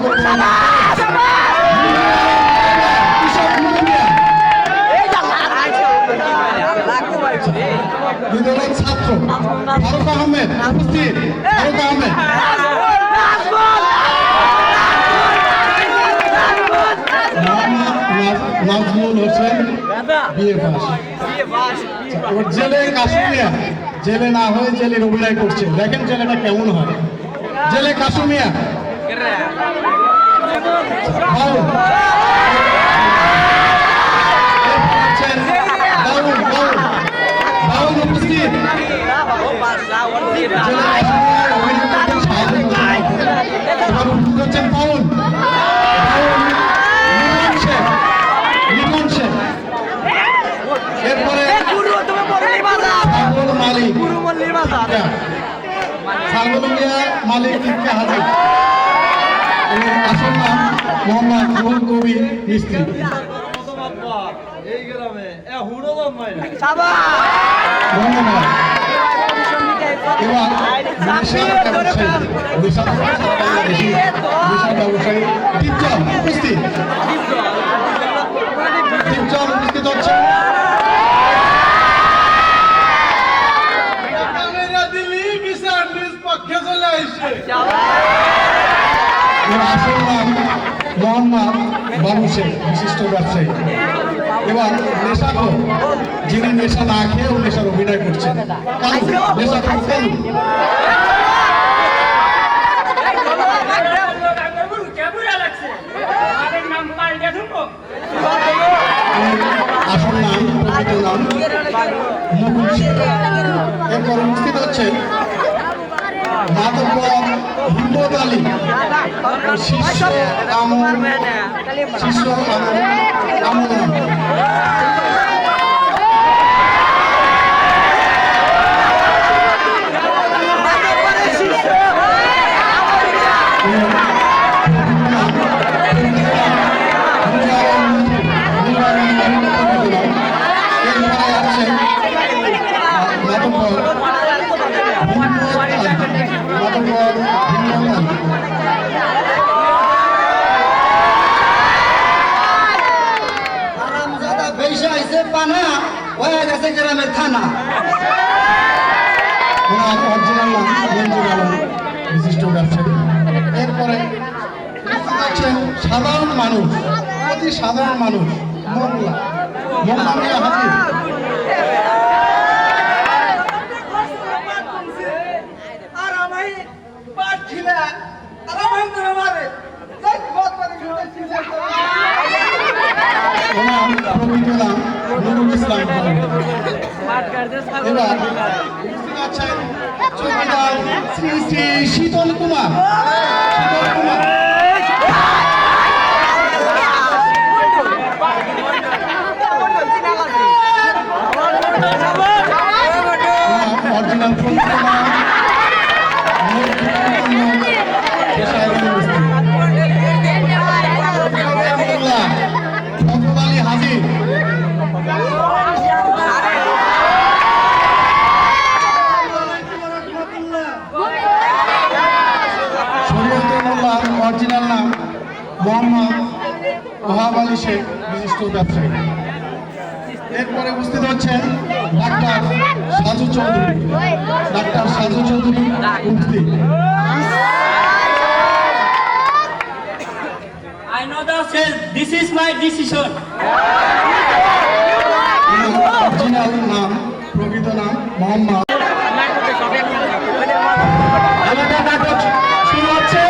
করবো ছাত্র ফারুক আহমেদ উপস্থিত। Faruk Ahmed Nazmul Hossain BA pass. এবার জেলে কাশুমিয়া, জেলে না হয়ে জেলের অভিনয় করছে, দেখেন জেলেটা কেমন হয়। জেলে কাশুমিয়া উপস্থিত। পাউন এরপরে মালিক মালিক হাজির। আসল নাম মোহাম্মদ রুহুল কবির মিস্ত্রি। ধন্যবাদ। এবার ব্যবসায়ী টিপজল উপস্থিত। টিপজল উপস্থিত হচ্ছে। আসল নাম মোহাম্মদ বাবু শেখ, বিশিষ্ট ব্যবসায়ী। এবার নেশাখোর, যিনি নেশা না খেয়েও নেশার অভিনয় করছেন, নেশাখোর কালু। আসল নাম প্রকৃত নাম মুকুল শেখ। এরপর উপস্থিত হচ্ছে মাধব হিম্মত আলী, শিষ্য আমল গ্রামের থানা। অরিজিনাল নাম মঞ্জুর আলম, বিশিষ্ট ব্যবসায়ী। এরপরে সাধারণ মানুষ, অতি সাধারণ মানুষ মোল্লা মিয়া হাজির। প্রকৃত নাম নুরুল ইসলাম। এবার শ্রী শ্রী শীতল কুমার। অরিজিনাল হাজির। অরিজিনাল নাম মোহাম্মদ ওহাব আলী শেখ, বিশিষ্ট ব্যবসায়ী। এরপরে উপস্থিত হচ্ছেন ডাক্তার সাজু চৌধুরী। ডাক্তার সাজু চৌধুরী উপস্থিত। I know the cell. This is my decision. Original নাম প্রকৃত নাম মোহাম্মদ। শুরু হচ্ছে।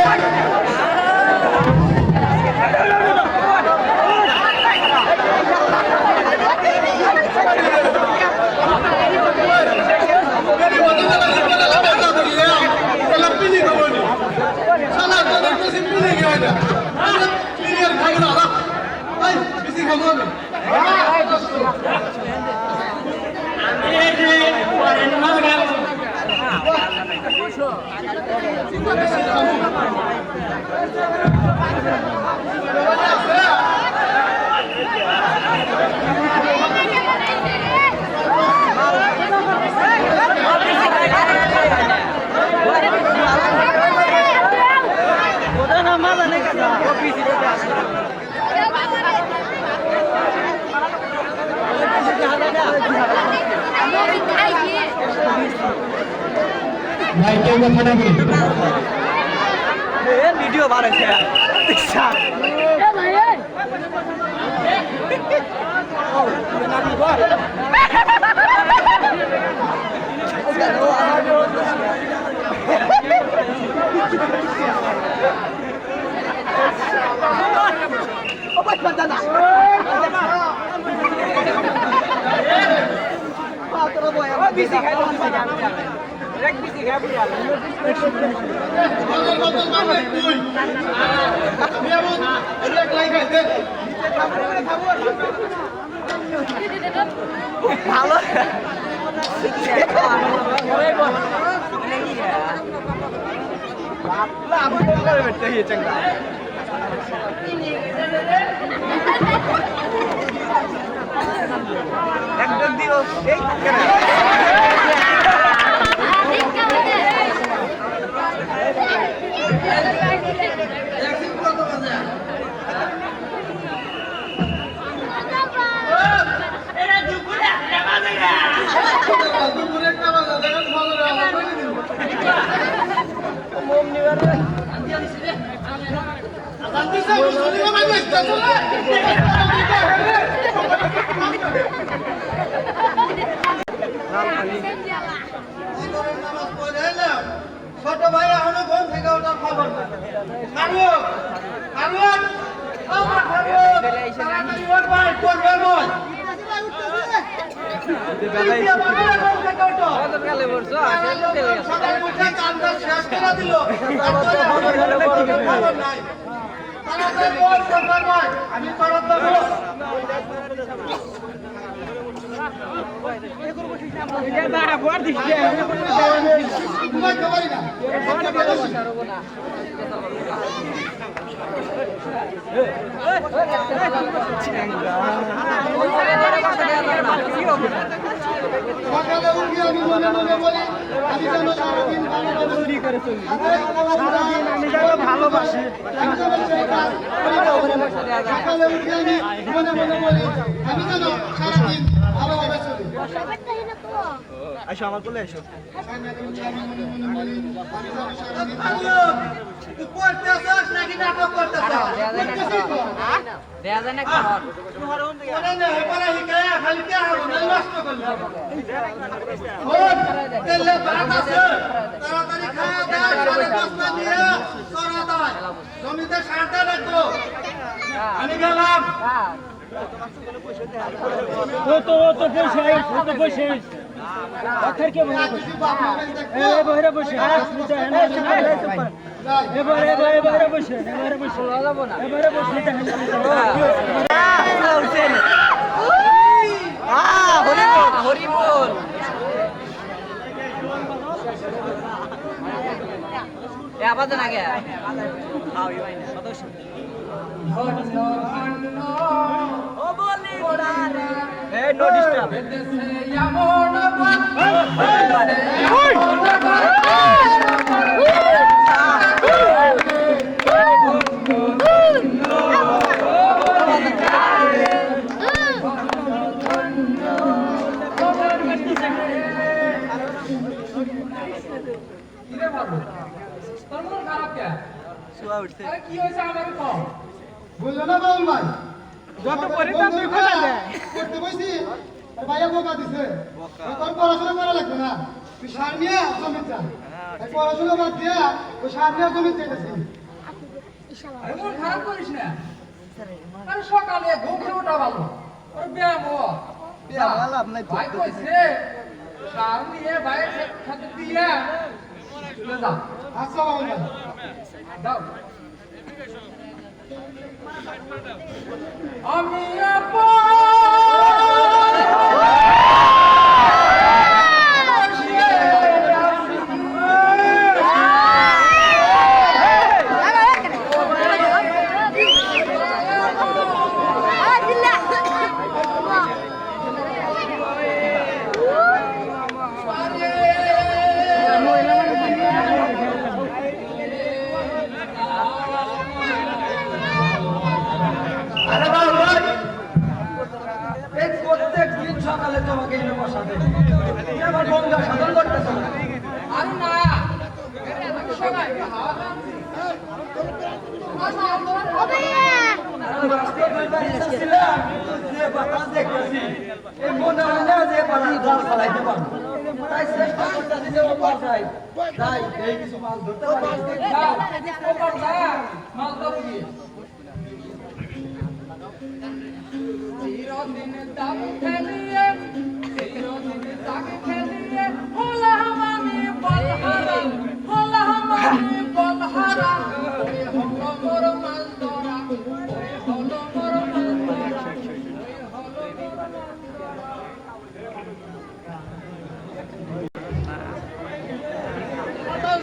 ভাই কেউ কথা নাকি ভিডিও বানাইছে ভালো একদম দিও এই ছোট ভাই এখনো ঘুম থেকে ওঠার খবর না আমি খবর দেবো সকালে উঠে আমি মনে মনে বলি আমি যেন সারাদিন ভালোবাসি সকালে উঠে আমি মনে মনে বলি আমি যেন সারাদিন ভালোভাবে চলি আইসো আমার কোলে আইসো নাকি নাটক করতেছ জমিতে সারটা রাখবো আমি গেলাম ও তো পয়সা এবারে বসে হরিবল আবার না গে নো ডিস্টার্ব বুঝলো না বাবুল ভাই যত পরিতাপ তুই খোলা দে করতে বসি আর ভাইয়া বোকা দিছে তোর পড়াশোনা করা লাগবে না তুই সার নিয়ে জমিতে যা পড়াশোনা বাদ দিয়া ওই সার নিয়ে জমিতে যেতেছি মন খারাপ করিস না আরে সকালে ঘুম থেকে ওঠা ভালো ওর ব্যায়াম ও লাভ নাই ভাই কইছে সার নিয়ে ভাইয়ের সাথে দিয়ে চলে যাও আচ্ছা বাবুল ভাই দাও আমি আপন আমার বন্ধু সাধন করতেছে আরে না সবাই মনে হয় না যে জাল চালাইতে পারবো তাই চেষ্টা করতেছি যে ওপার যাই তাই এই কিছু মাছ ধরতে পারি মাল ধরে গিয়ে চিরদিন দাবি খেলিয়ে চিরদিন দাবি খেলিয়ে হলাম আমি বলহারা হলাম আমি বলহারা ওই হলো মোর মাছ ধরা ওই হলো মোর মাছ ধরা ওই হলো মোর মাছ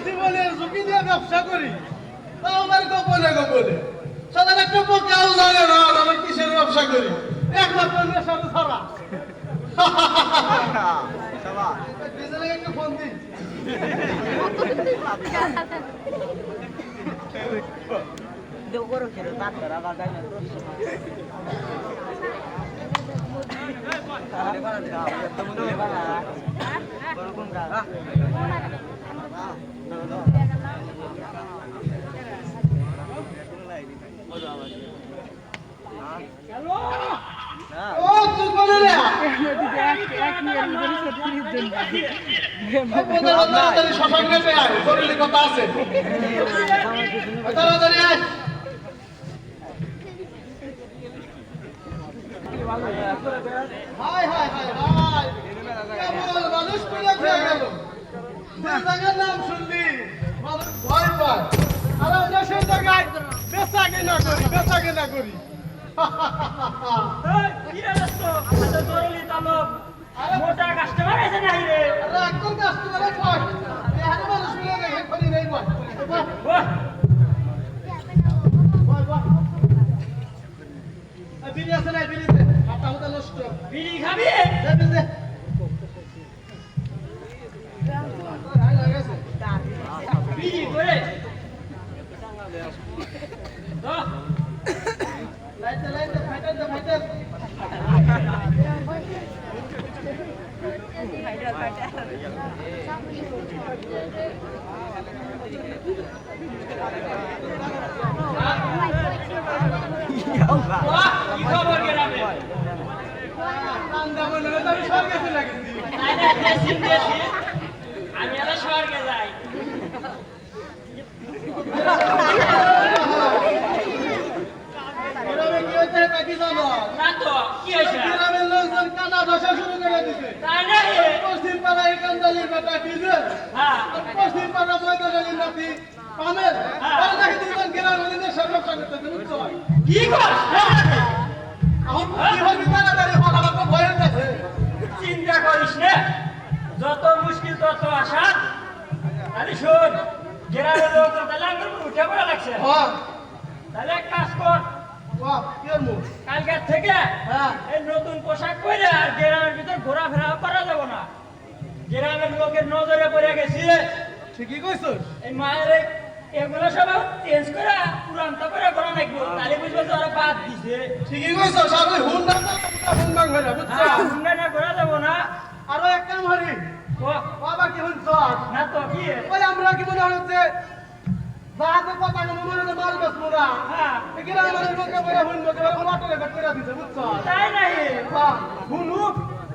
জীবনের ঝুঁকি দিয়ে ব্যবসা করি তাও আমার গোপনে গোপনে সাধারণ একটা কেউ জানে না আমি কিসের ব্যবসা করি একমাত্র নেশার ছাড়া একটা ফোন দিন ও তুই বলে রে তাড়াতাড়ি শ্মশান ঘাটে আয় জরুরি কথা আছে তাড়াতাড়ি আয় হাই হাই হাই হাই কেবল মানুষ পেলে হয়ে গেল যে জায়গার নাম শুনলি মানুষ ভয় পায় আর আমরা সেই জায়গায় বেচা কেনা করি মোটা কাস্টমার আছে না রে আরে একদম কাস্টমারের পয় এখানে মানুষ পেলে দেখে করি নেই বল বিড়ি আছে না বিড়িতে হাতা হাতা নষ্ট বিড়ি খাবি দে দে দে বিড়ি করে লাইতে ফাইটার কি খবর গ্রামে আমি স্বর্গে চলে গেছি আমি আবার স্বর্গে যাই গ্রামে কি হয়েছে তা কি জানো না তো কি হয়েছে গ্রামের লোকজন কানা ধসা শুরু করে দিছে তাই নাকি পশ্চিম পাড়া একান্দালির বেটা ডিজেল হ্যাঁ পশ্চিম পাড়া ময়দানের নাতি পামেল আর নাকি দুজন গ্রামের মধ্যে সরকার করতেছে বুঝছো কি কর এখন কি হবে তাড়াতাড়ি হঠাৎ আমার ভয়ের কাছে চিন্তা করিস না যত মুশকিল তত আসান তাহলে শোন গ্রামের লোক তাহলে আমার উঠে পড়া লাগছে হ্যাঁ তাহলে এক কাজ কর বাহ কি করবো কালকের থেকে হ্যাঁ এই নতুন পোশাক পরে আর গ্রামের ভিতর ঘোরাফেরা করা যাব না গ্রামের লোকের নজরে পড়ে গেছি ঠিকই কইছস এই মায়ের এগুলো সব চেঞ্জ করে পুরানটা করে করা লাগবো তাহলে বুঝবো যে ওরা বাদ দিছে ঠিকই কইছস আর ওই হুন না হইলা বুঝছো হুন্ডা না করা যাবো না আরো এক কাম হরি ও বাবা কি হুনছস না তো কি ওই আমরা কি মনে হচ্ছে বাহাতে কথা কোনো মনে হচ্ছে মাল বেশ মোরা হ্যাঁ এখানে আমাদের লোকে বলে হুন লোকে বলে মোটরে বেট করে দিছে বুঝছো তাই নাই হুনু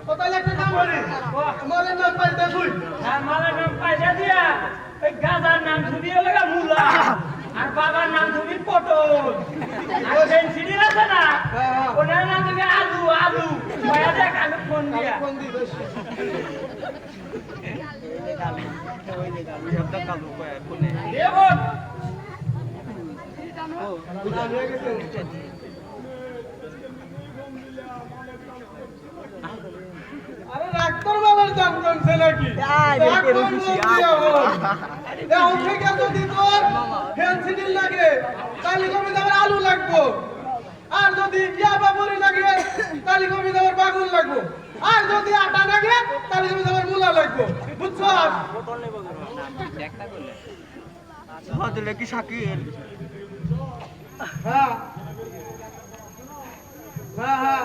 তো তাহলে একটা কাম হরি মালের নাম পাই দেখুই আর মালার নাম পয়সা দিয়া ওই গাজার নাম ধুবিয়ে লাগা মূলা আর বাবার নাম ধুবি পটল আর পেন্সিল আছে না ওনার নাম ধুবি আলু আলু ভয়া দেখ আমি ফোন দিয়া কোন দি বেশ দেবন আরে ডাক্তার বাবার দাম কমছে নাকি এখন থেকে যদি তোর ফেন্সিডিল লাগে তাহলে কমে যাবার আলু লাগবো আর যদি ইয়াবা বড়ি লাগে তাহলে কমে যাবার বাগুন লাগবো আর যদি আটা লাগে তাহলে কমে যাবার মূলা লাগবো বুঝছো কি শাকিল হ্যাঁ হ্যাঁ হ্যাঁ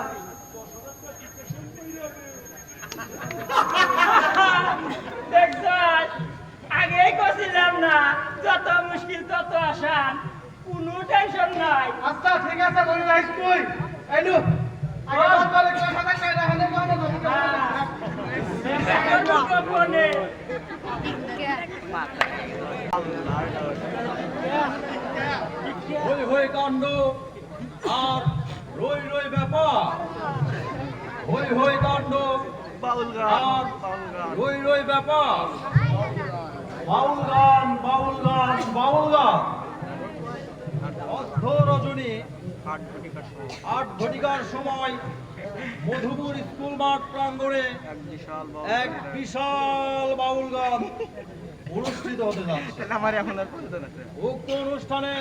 গাইস কই আইনু আগে বাদ বলে কই সাদা কই রাখলে কোনে হই হই কাণ্ড আর রই রই ব্যাপার হই হই কাণ্ড আর রই রই ব্যাপার বাউল গান বাউল গান বাউল গান অর্ধ রজনী 8 ঘটিকার সময় মধুপুর স্কুল মাঠ প্রাঙ্গণে এক বিশাল বাউল গান অনুষ্ঠিত হতে যাচ্ছে উক্ত অনুষ্ঠানে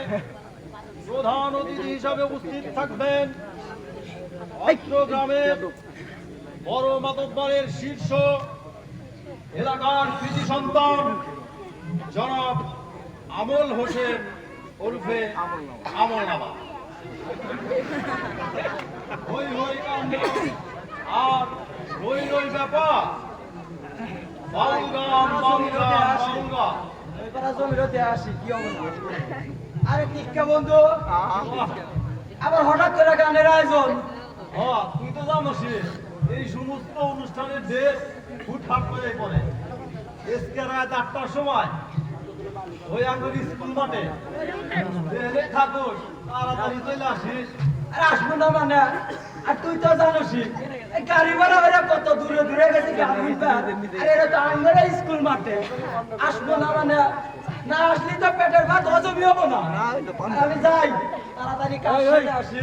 প্রধান অতিথি হিসাবে উপস্থিত থাকবেন অত্র গ্রামের বড় মাতব্বরের শীর্ষ এলাকার কৃতি সন্তান জনাব আমল হোসেন ওরফে আমল নামা হই হই কাণ্ড আর রই রই ব্যাপার বাউল গান বাউল গান বাউল গান এবারে জমিরতে আসি কি অবস্থা আরে টিক্কা বন্ধু আবার হঠাৎ করে গানের আয়োজন তুই তো জানোস এই সমস্ত অনুষ্ঠানের ডেট হুটহাট করে পড়ে আজকে রাত 8টার সময় ওই আঙ্গুর স্কুল মাঠে থাকুস তাড়াতাড়ি চলে আসিস আরে আসবো না মানে আর তুই তো জানোসই এই গাড়ি ভাড়া করে কত দূরে দূরে গেছে গাড়ি আরে এটা তো আঙ্গরে স্কুল মাঠে আসবো না মানে না আসলে তো পেটের ভাত হজমই হবো না আমি যাই তাড়াতাড়ি কাজ করে আসি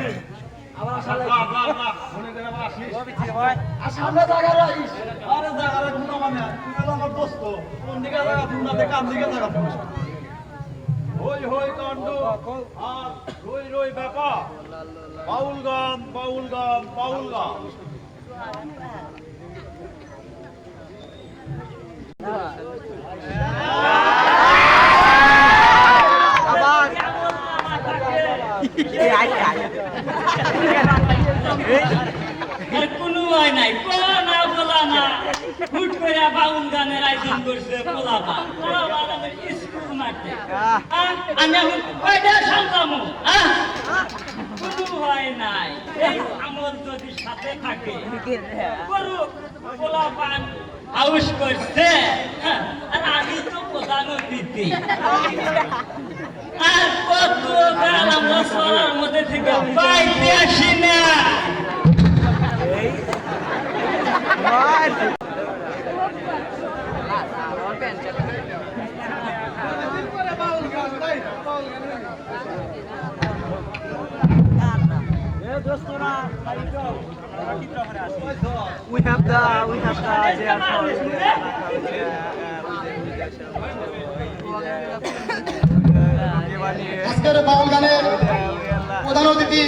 আবার আসলে মনে করে আবার আসিস আর সামনে জায়গা রাখিস আরে জায়গা রাখবো না মানে তুই হলো আমার দোস্ত কোন দিকে জায়গা তুই না কাম দিকে জায়গা তুই হই হই কাণ্ড আর রই রই ব্যাপার বাউল গান বাউল গান বাউল গান কোনো হয় নাই না বলা না হুট করে বাউল গানের আয়োজন করছে পোলাপা আমাদের স্কুল মাঠে আমি এখন কয়টা সামলামো কোনো হয় নাই এই আমল যদি সাথে থাকে করুক পোলাপান হাউস করছে আর আমি তো প্রধান অতিথি আর কত গান আমরা সরার মধ্যে থেকে পাইতে আসি না we have the আজকের বাউল গানের প্রধান অতিথি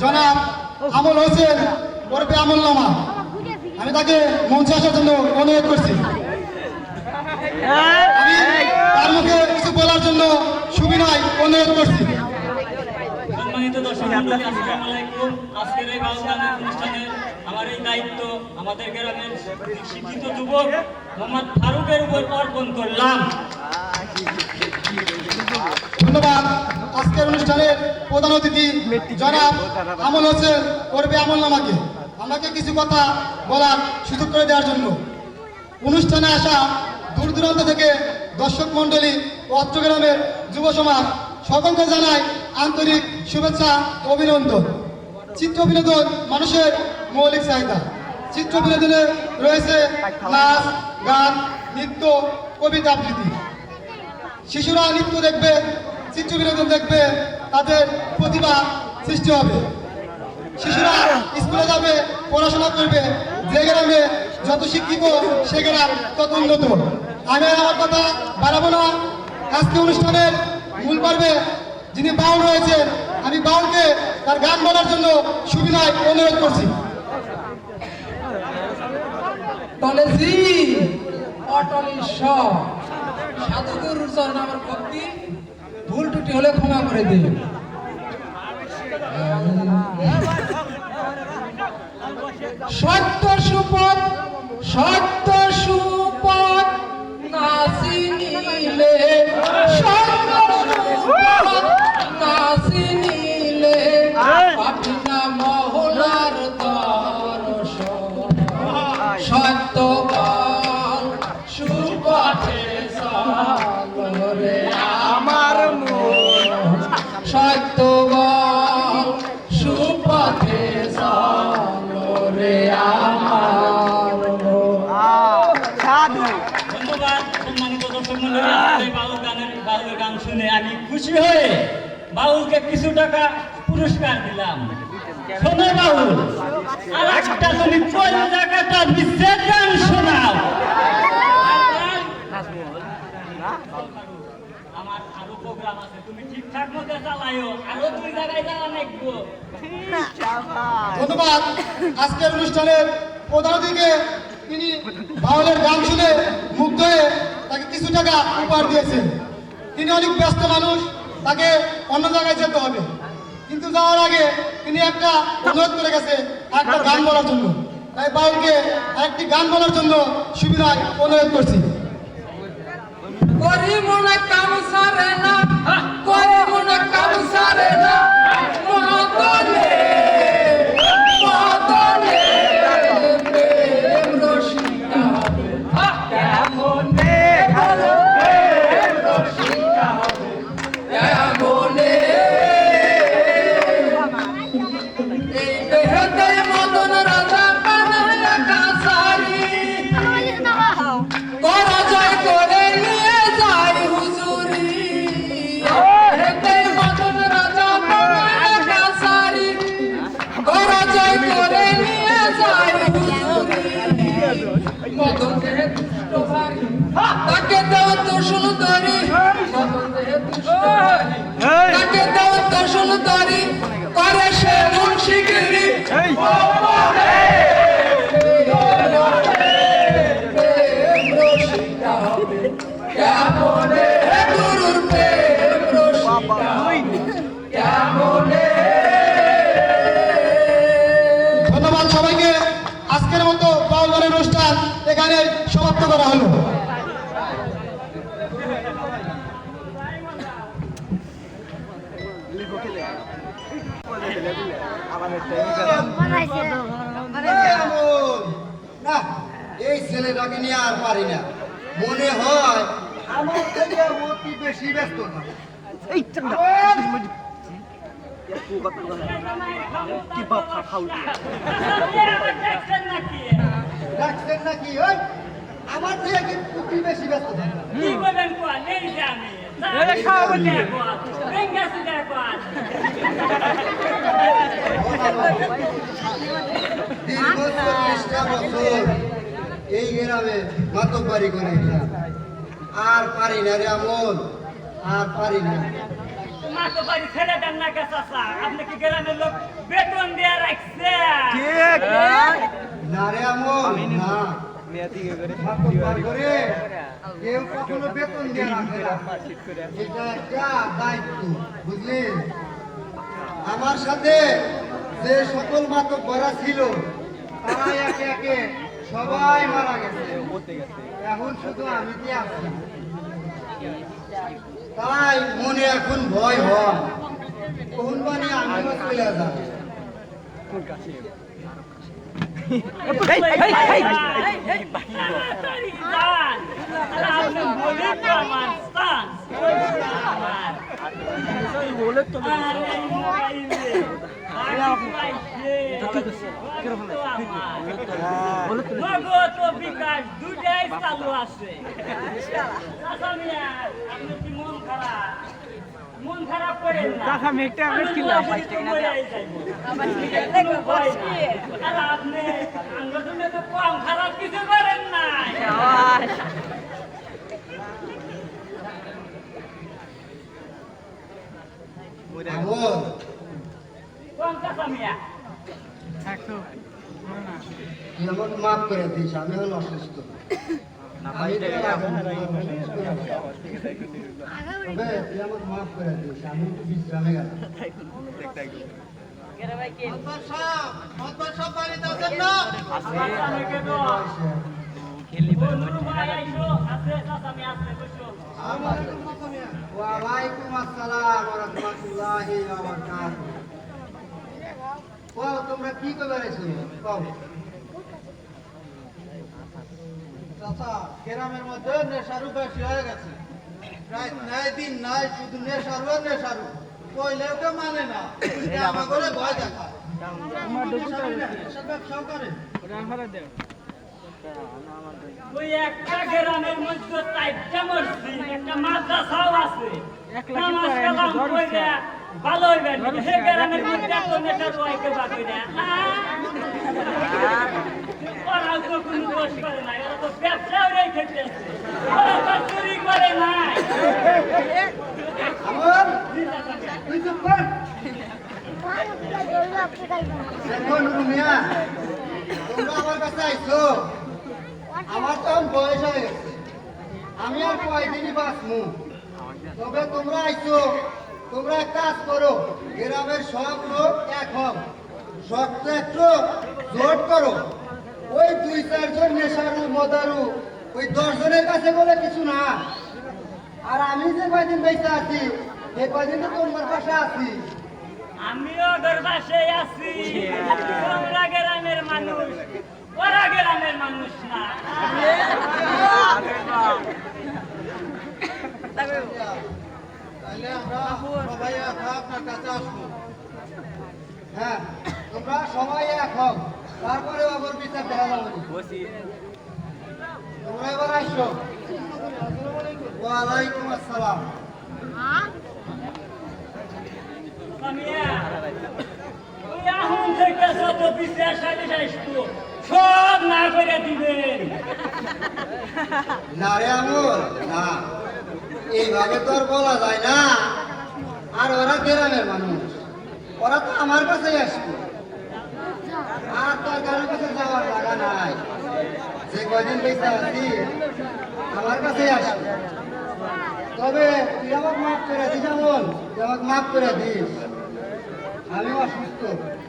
জনাব আমল হোসেন ওরফে আমল নামা আমি তাকে মঞ্চে আসার জন্য অনুরোধ করছি আমি তার মুখে কিছু বলার জন্য সুবিনয় অনুরোধ করছি। সম্মানিত দর্শক মণ্ডলী, আসসালামু আলাইকুম। আজকের এই বাউল গানের অনুষ্ঠানে আমার এই দায়িত্ব আমাদের গ্রামের শিক্ষিত যুবক মোহাম্মদ ফারুকের উপর অর্পণ করলাম। ধন্যবাদ। আজকের অনুষ্ঠানের প্রধান অতিথি জনাব আমল হোসেন ওরফে আমল নামাকে আমাকে কিছু কথা বলার সুযোগ করে দেওয়ার জন্য। অনুষ্ঠানে আসা দূর দূরান্ত থেকে দর্শক মণ্ডলী ও অত্রগ্রামের যুব সমাজ সকলকে জানায় আন্তরিক শুভেচ্ছা ও অভিনন্দন। চিত্র বিনোদন মানুষের মৌলিক চাহিদা। চিত্র বিনোদনে রয়েছে নাচ, গান, নৃত্য, কবিতা আবৃত্তি। শিশুরা নৃত্য দেখবে, চিত্র বিনোদন দেখবে, তাদের প্রতিভা সৃষ্টি হবে। শিশুরা স্কুলে যাবে, পড়াশোনা করবে। যে গ্রামে যত শিক্ষিত সে গ্রাম তত উন্নত। আমি আমার কথা বাড়াবো না। আজকে অনুষ্ঠানের মূল পর্বে যিনি বাউল রয়েছেন, আমি বাউলকে তার গান বলার জন্য সুবিনয় অনুরোধ করছি। টলেজি অটলি সাধুগুরুর চরণ আমার ভক্তি ভুল টুটি হলে ক্ষমা করে দিন। সত্য সুপথ সত্য সুপথ নাসি নিলে সত্য সুপথ নাসি নিলে পাপি বল সুপথে চলো রে আমার ধন্যবাদ সম্মানিত দর্শক মণ্ডলী। বাউলের গান শুনে আমি খুশি হয়ে বাউলকে কিছু টাকা পুরস্কার দিলাম। শোনো বাউল, আর একটা তুমি টাকাটা বিচ্ছেদ গান শোনাও। আমার আরো প্রোগ্রাম আছে, তুমি ঠিকঠাক মতো চালাইও, আরো 2 জায়গায় যাওয়া লাগবো। ধন্যবাদ। আজকের অনুষ্ঠানের প্রধান অতিথিকে তিনি বাউলের গান শুনে মুগ্ধ হয়ে তাকে কিছু টাকা উপহার দিয়েছেন। তিনি অনেক ব্যস্ত মানুষ, তাকে অন্য জায়গায় যেতে হবে, কিন্তু যাওয়ার আগে তিনি একটা অনুরোধ করে গেছে একটা গান বলার জন্য। তাই বাউলকে একটি গান বলার জন্য সুবিধায় অনুরোধ করছি। করি মনে কাম সারে না, করি মনে কাম সারে না, মদনে মদনে প্রেম রসিকা হবে কেমনে ভালো প্রেম রসিকা হবে কেমনে এই দেহতে মদন রাজা বানায় কাছারি পরাজয় করে নিয়ে যায় হুজুরি হেতে মদন রাজা বানায় কাছারি পরাজয় করে নিয়ে যায় হুজুরি মদন দেহে দুষ্ট ভারী তাকে দাও তো সুন্দরী মদন দেহে দুষ্ট ভারী তাকে দাও তো সুন্দরী করে সে মুন্সিগিরি কেমনে গুরুর প্রেম রসিকা কেমনে। ধন্যবাদ সবাইকে। আজকের মতো বাউল গানের অনুষ্ঠান এখানে সমাপ্ত করা হলো। না, এই ছেলেটাকে নিয়ে আর পারি না। মনে হয় আমার থেকে অতি বেশি ব্যস্ত না। দেখছেন নাকি ওই আমার থেকে কি অতি বেশি ব্যস্ত থাকে? কি বলেন কোয়া নেই জানি এই খাওয়া দেখো বেঙ্গাসি দেখো দীর্ঘ 40টা বছর এই গ্রামে মাতব্বারি করে এলাম। আর পারি না রে আমল, আর পারি না। মা তো বাড়ি ছেড়ে দেন না চাচা, আপনি কি গ্রামের লোক বেতন দেয়া রাখছে? না রে আমল, না। মাতব্বারি করে কেউ কখনো বেতন দিয়ে রাখে না। এটা একটা দায়িত্ব, বুঝলি? আমার সাথে যে সকল মাতব্বরা ছিল তারা একে একে সবাই মারা গেছে। এখন শুধু আমি কি আছি। তাই মনে এখন ভয় হয় কোন বানি আমি চলে যাব। তাড়াতাড়ি যান। আপনি বলে তো আমার স্থান। আরে মোবাইলে নগদ ও বিকাশ দুটাই চালু আছে। আচ্ছা মিয়া, আপনার কি মন খারাপ? মন খারাপ করেন না। আমি তো মরেই যাইবো। কোনো ভয় নাই। আর আপনি আমার জন্য তো কম খারাপ কিছু করেন নাই। আমল, কোন কাঁচা মিয়া? তুই আমাকে মাফ করে দিস, আমি এখন অসুস্থ। আমি তো এখন তবে তুই আমাকে মাফ করে দিস, আমি একটু বিশ্রামে গেলাম। ওয়ালাইকুম আসসালাম ওয়া রাহমাতুল্লাহি ওয়া বারাকাতুহু। ও তোমরা কি করে এসেছো? কও। চাচা, গ্রামের মধ্যে নেশারু বেশি হয়ে গেছে। রাত নাই দিন নাই, শুধু নেশারু আর নেশারু। কইলেও কেউ মানে না আমার করে ভয় দেখায় ব্যবসাও করে ওই একটা গ্রামের মধ্যে চারটা মসজিদ একটা মাদ্রাসাও আছে নামাজ কালাম পড়ে ভালো হইবে হে গ্রামের মধ্যে এত নেতা রয়েছে বাকি না ওরাও তো কোনো দোষ করে না ওরা তো ব্যবসাও রেখে দিয়েছে ওরা তো চুরি করে নাই আমার তুই চুপ কর দেখো নুরু মিয়া তোমরা আমার কাছে আইছো আমার তো এখন বয়স হয়ে গেছে আমি আর কয়দিনই বাঁচমু তবে তোমরা আইছো তোমরা এক কাজ করো গ্রামের সব লোক এক হও শক্ত একটু জোট করো ওই 2-4 জন নেশারু মদারু ওই 10 জনের কাছে বলে কিছু না আর আমি যে কয়দিন বেঁচে আছি এই কয়দিন তো তোমার পাশে আছি আমিও ওদের পাশেই আছি তোমরা গ্রামের মানুষ ওরা গ্রামের মানুষ না তাহলে আমরা সবাই এক হয়ে আপনার কাছে আসবো হ্যাঁ তোমরা সবাই এক হও তারপরে আবার বিচার দেখা যাবে তোমরা এবার আসো ওয়ালাইকুম আসসালাম সামিয়া ওই আহুন থেকে যত বিচার সালিশ আসতো সব না করে দিবেন না রে আমল না এইভাবে তো আর বলা যায় না আর ওরা গ্রামের মানুষ ওরা তো আমার কাছেই আসবে আর তো আর কারোর কাছে যাওয়ার জায়গা নাই যে কয়দিন বেঁচে আছি আমার কাছেই আসবে তবে তুই আমাকে মাফ করে দিস আমল তুই আমাকে মাফ করে দিস আমি অসুস্থ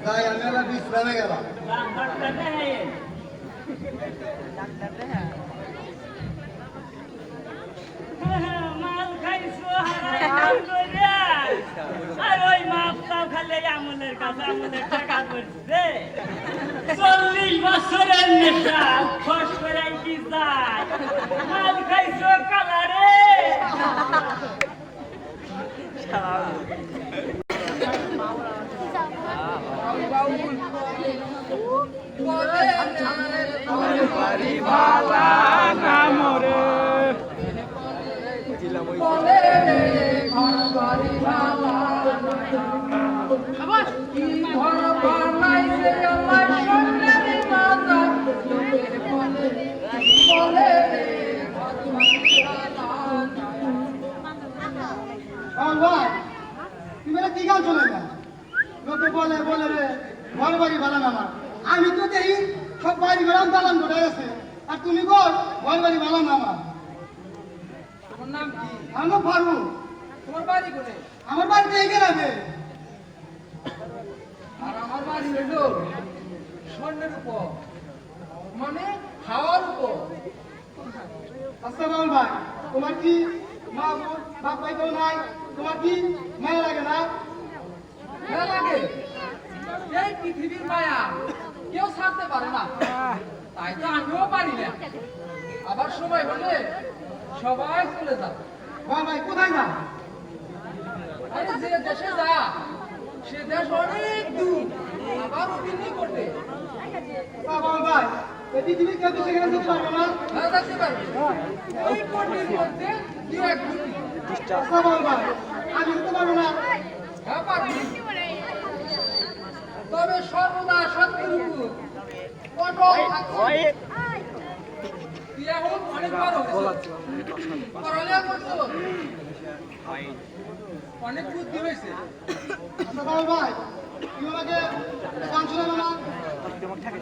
তাই আমি আবার বিশ্রামে গেলাম ডাক্তার নেই মাল খাইছো হারাম কইরা আর ওই মাপটাও খালি আমলের কাছে আমলের টাকা করছে 40 বছরের নেশা খস করে কি যায় মাল খাইছো কালারে তুমি কি গান শোনে না লোকে বলে বলে রে ঘর বাড়ি বানান আমার আমি তো দেখি সব বাড়ি গরম দালান ঘটে গেছে আর তুমি বল ঘর বাড়ি বানান আমার তোমার নাম কি? আমার নাম ফারুক তোমার বাড়ি কোথায়? আমার বাড়ি এই গেলামে আর আমার বাড়ি হলো স্বর্ণের উপর, মানে হাওয়ার উপর। আচ্ছা বাবুল ভাই তোমার কি মা বাপ ভাই কেউ নাই তোমার কি মায়া লাগে না ভালো লাগে এই পৃথিবীর মায়া কেউ ছাড়তে পারে না, তাই তো আমিও পারি না। আবার সময় হলে সবাই চলে যাবে। বাবা ভাই কোথায় না আরে যে দেশে যা সে দেশ অনেক দূর, আবার অভিনয় করবে। বাবুল ভাই এই পৃথিবীর কেউ তো সেখানে যেতে পারবে না ভালো থাকতে পারবে ওই পণ্ডির মধ্যে দু এক দুটি। আচ্ছা বাবুল ভাই আমি যেতে পারবো না হ্যাঁ পারবি, তবে সর্বদা সত্যের উপর অটল থাকবে। তুই এখন অনেক বড় হয়েছিস, পড়ালেখা করছো, অনেক বুদ্ধি হয়েছে। আচ্ছা বাবুল ভাই তুমি আমাকে গান শোনাবে না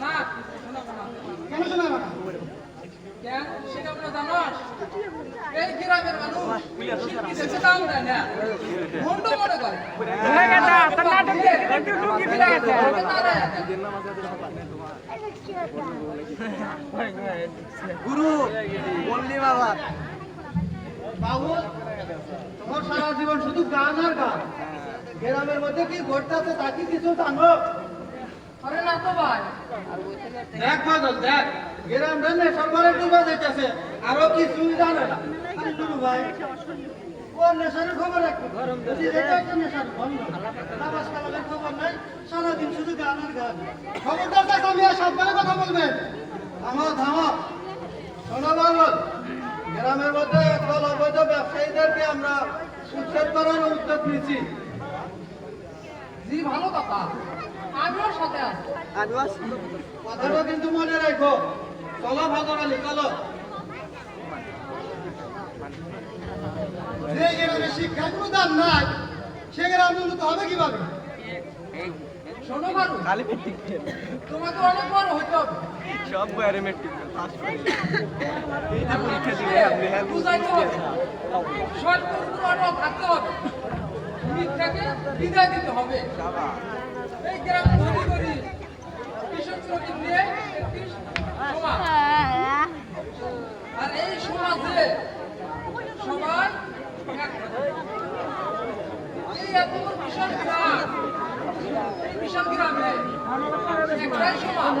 না শোনাবো না। কেন শোনাবে না কেন শেখাবো না জানোস? এই গ্রামের মানুষ শিক্ষিতের দাম দেয় না, ভণ্ড মনে করে। গুরু বললি বাবা বাবু তোমার সারা জীবন শুধু গান আর গান গ্রামের মধ্যে কি ঘটতেছে তা কি কিছু জানো আরে না তো ভাই, দেখ বাদল দেখ গ্রামটা নেশার ঘরে ডুবে যেতেছে আরো কিছুই জানে না আরে গুরু ভাই ও নেশারের খবর রাখবে যদি এটা একটা নেশার বন্ধ নামাজ কালামের খবর নাই সারাদিন শুধু গান আর গান খবরদার চাচা মিয়া সাবধানে কথা বলবেন থামো থামো শোনো বাবুল গ্রামের মধ্যে একদল অবৈধ ব্যবসায়ীদেরকে আমরা উচ্ছেদ করার উদ্যোগ নিয়েছি জি ভালো কথা আমিও সাথে আছি কথাটা কিন্তু মনে রাখো চলো ভাদর আলী চলো যে গ্রামে শিক্ষার কোনো দাম নাই সে গ্রাম উন্নত হবে কিভাবে শোনো ভালো তোমাকে অনেক বড় হইতে হবে সব বাইরে মেট্রিক পাস করে এই পরীক্ষা দিলে আপনি হ্যাঁ বুঝাইতে হবে সত্যগুলো থাকতে হবে মিথ্যাকে বিদায় দিতে হবে এই গ্রাম তৈরি করি কৃষকগুলোকে নিয়ে একটি সমাজ আর এই সমাজে সবাই এক থাকে। এই এত বড় বিশাল গ্রাম এই বিশাল গ্রামে একটাই সমাজ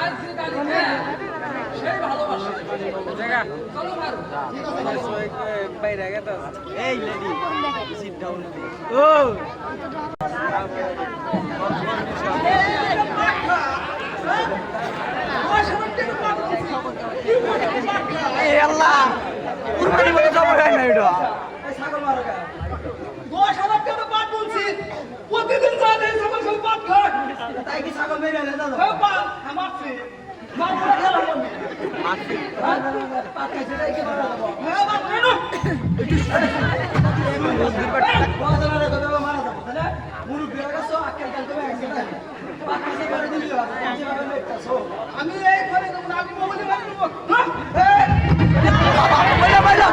আর যে গাড়িতে সেই ভালোবাসে চলো ভালো বাইরে গেছে এই লেডি সিট ডাউন ও এই আল্লাহ কুরবানি বলে জমা হয় না এটা ছাগল মারা গা 10,000 টাকা পাট বলছি প্রতিদিন জানে সবাই সব পাট খায় তাই কি ছাগল মেরে এনে দাও হ্যাঁ পা আমারছি মামুরা খেলা করবে মারছি পাট খাইছে তাই কি মারা দাও হ্যাঁ বাপ কেন বাজারে গদা মারা দাও তাহলে মুরুব্বি লাগাছো আক্কেল কাল তুমি একসাথে পাট খাইছে করে দিলিও আমি ভাবে মেটাছো আমি এই করে তোমরা আমি মোবাইলে মারি দেব হ্যাঁ বাইরে বাইরে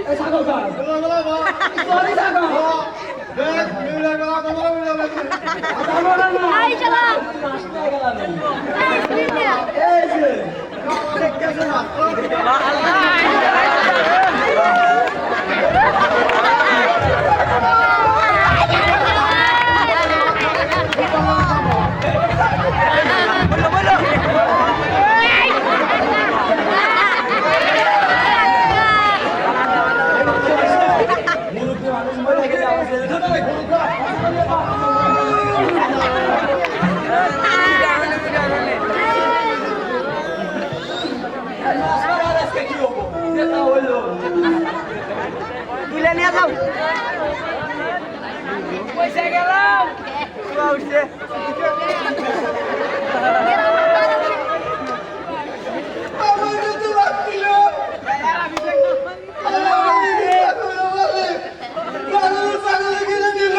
এই ছাগল খা সরি ছাগল দেখ মিলে গেল তোমরা মিলে গেল Ay, chaval. Ay, Silvia. এই যে দেখতেছ না তুলে নিয়ে যাও পয়সা গেলাম উঠছে আমার তো লাগছিল ছাগল কিনে দিল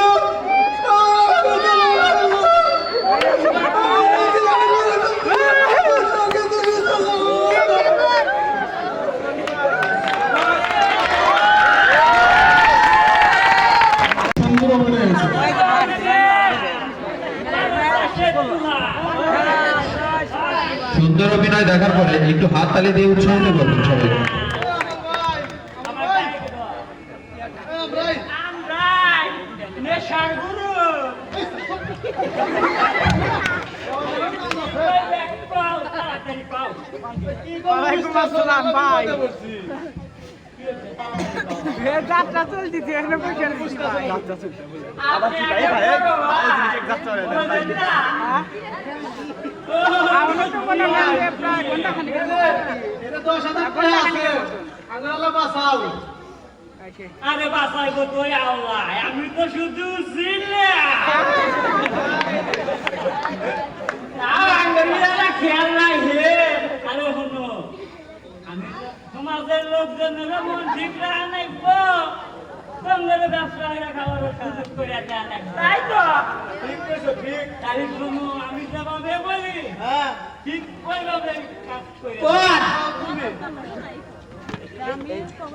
সুন্দর অভিনয় হয়েছে। সুন্দর অভিনয় দেখার পরে একটু হাত তালি দিয়ে উৎসাহিত করবেন সবাই। আমরাই নেশার গুরু ওয়ালাইকুম আসসালাম ভাই যাত্রা চলতেছে এখানে পয়সা দিচ্ছি ভাই যাত্রা চলছে আবার কি ভাই ভাই যাত্রা চলে আমরা তো মনে হয় প্রায় ঘন্টা খানিক এটা 10,000 টাকা আছে আল্লাহ বাঁচাও আরে বাসাইব তুই আল্লাহ আমি তো শুধু ছিলাম খেয়াল নাই হে আরে হনো আমি সমাজের লোকজনের মন ঠিক রাখা নাইবো তোমাদের ব্যবসা খাওয়ার সুযোগ করে দেওয়া লাগবে তাই তো ঠিক কইছো ঠিক তাই শুনো আমি যেভাবে বলি হ্যাঁ ঠিক ওইভাবে কাজ করে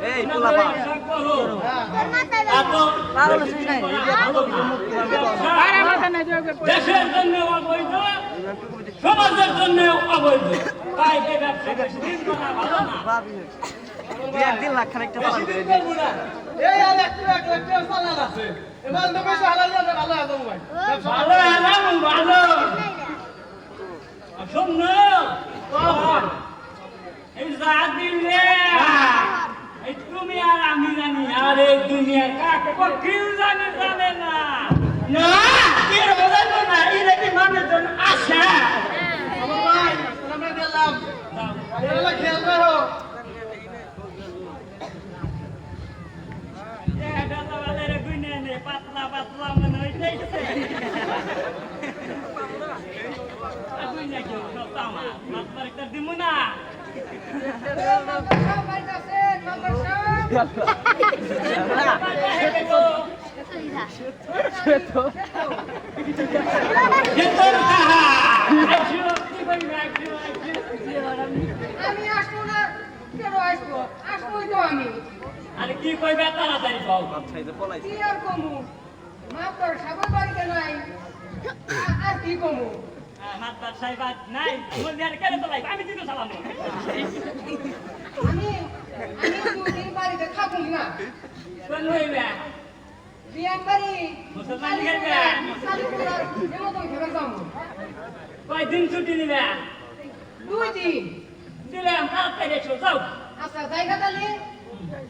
এই পোলাপা দেশের জন্য অবৈধ সমাজের জন্য অবৈধ তাই এই ব্যবসা ভালো না বেশি দিন করবো না। এই আর একটু চালান আছে এবার তো বেশি হালালি আছে ভালো আছে ভাই ভালো আলাম ভালো শোন এই যা দিলে এই তুমি আর আমি জানি আর এই দুনিয়া কাকে কেউ জানে জানে না না কেউ জানে না এটা কি মানুষজন আশা আমার ভাই আমরা গেলাম এগুলো খেয়াল রাখো এটা তো বাজারে গুনে নে পাতলা পাতলা মনে হইতেছে গুনে কেউ সতামা মাত্র একটা দিমু না আমি আসবো না কেন আসবো আসবোই তো আমি আরে কি কইবে তাড়াতাড়ি কও কি আর কমু মা তোর সবার বাড়িতে নাই আর কি কমু মাত্র সাইবাদ নাই বলবি আর কেন তো আমি দিতে চালাম আমি আমি দুদিন বাড়িতে থাকুন না কোন হইবে বিয়ান বাড়ি মুসলমান গেছে চালু করার এমন ঘরে যাবো কয়দিন ছুটি নিবে 2 দিন দিলাম তাড়াতাড়ি এসো যাও আচ্ছা জায়গা তাহলে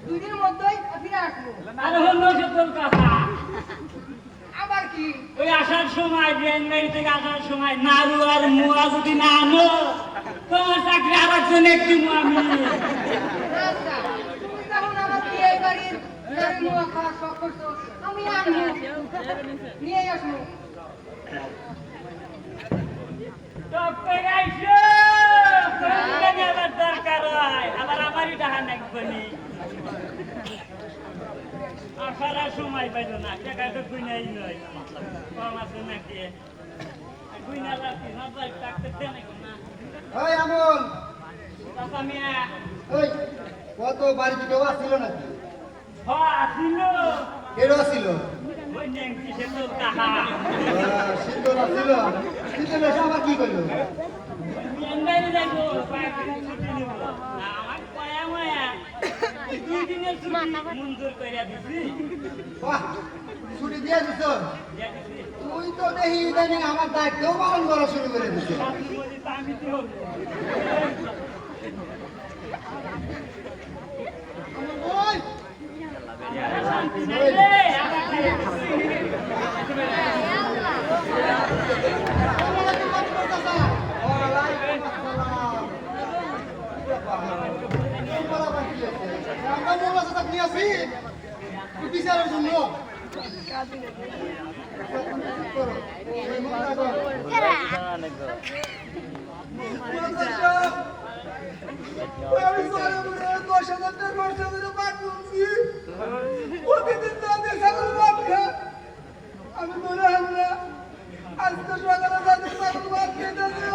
2 দিনের মধ্যেই ফিরে আসবো আর হল তোর কথা আবার কি ওই আসার সময় বিয়ানবাড়ি থেকে আসার সময় নাড়ু আর মুয়া যদি না আনো তোমার চাকরি আর একজন একটি আমি আচ্ছা তুমি তখন আমার বিয়ে বাড়ির নারী মুয়া খাওয়ার শখ করছো আমি আনবো নিয়ে আসবো টপকে গাইছো কোনটা নেবার দরকার হয় আবার আমারই টাকা নাকবনি আসার সময় পাইল না টাকা তো গুনাই নয় কম আছে নাকি গুনা রাখি না যাই টাকতে দেন না ওই আমল চাচা মিয়া ওই কত বাড়িতে কেউ আসছিল নাকি আসিল কেউ আসছিল ওই নেংটি সে তো টাকা শীতল আসছিল শীতল এসে আবার কি করলো বিয়ানবাড়ি যাইবো কয়েকদিন ছুটি নিব আমার কয়া ময়া 2 দিনের ছুটি মঞ্জুর করিয়া দিছি বাহ ছুটি দিয়ে দিছ দিয়া দিছি তুই তো দেখি ইদানিং আমার দায়িত্বও পালন করা শুরু করে দিছ আপনি বলি তো আমি তো ওই শান্তি নাই রে আমার খালি বিচারের জন্য আমি সারা বলে 10,000 টাকা খরচ করে বাদ বলছি প্রতিদিন তাদের ছাগল ভাত খা আমি ধরে আমরা আজকে সকালে তাদের ছাগল ভাত খেতেছে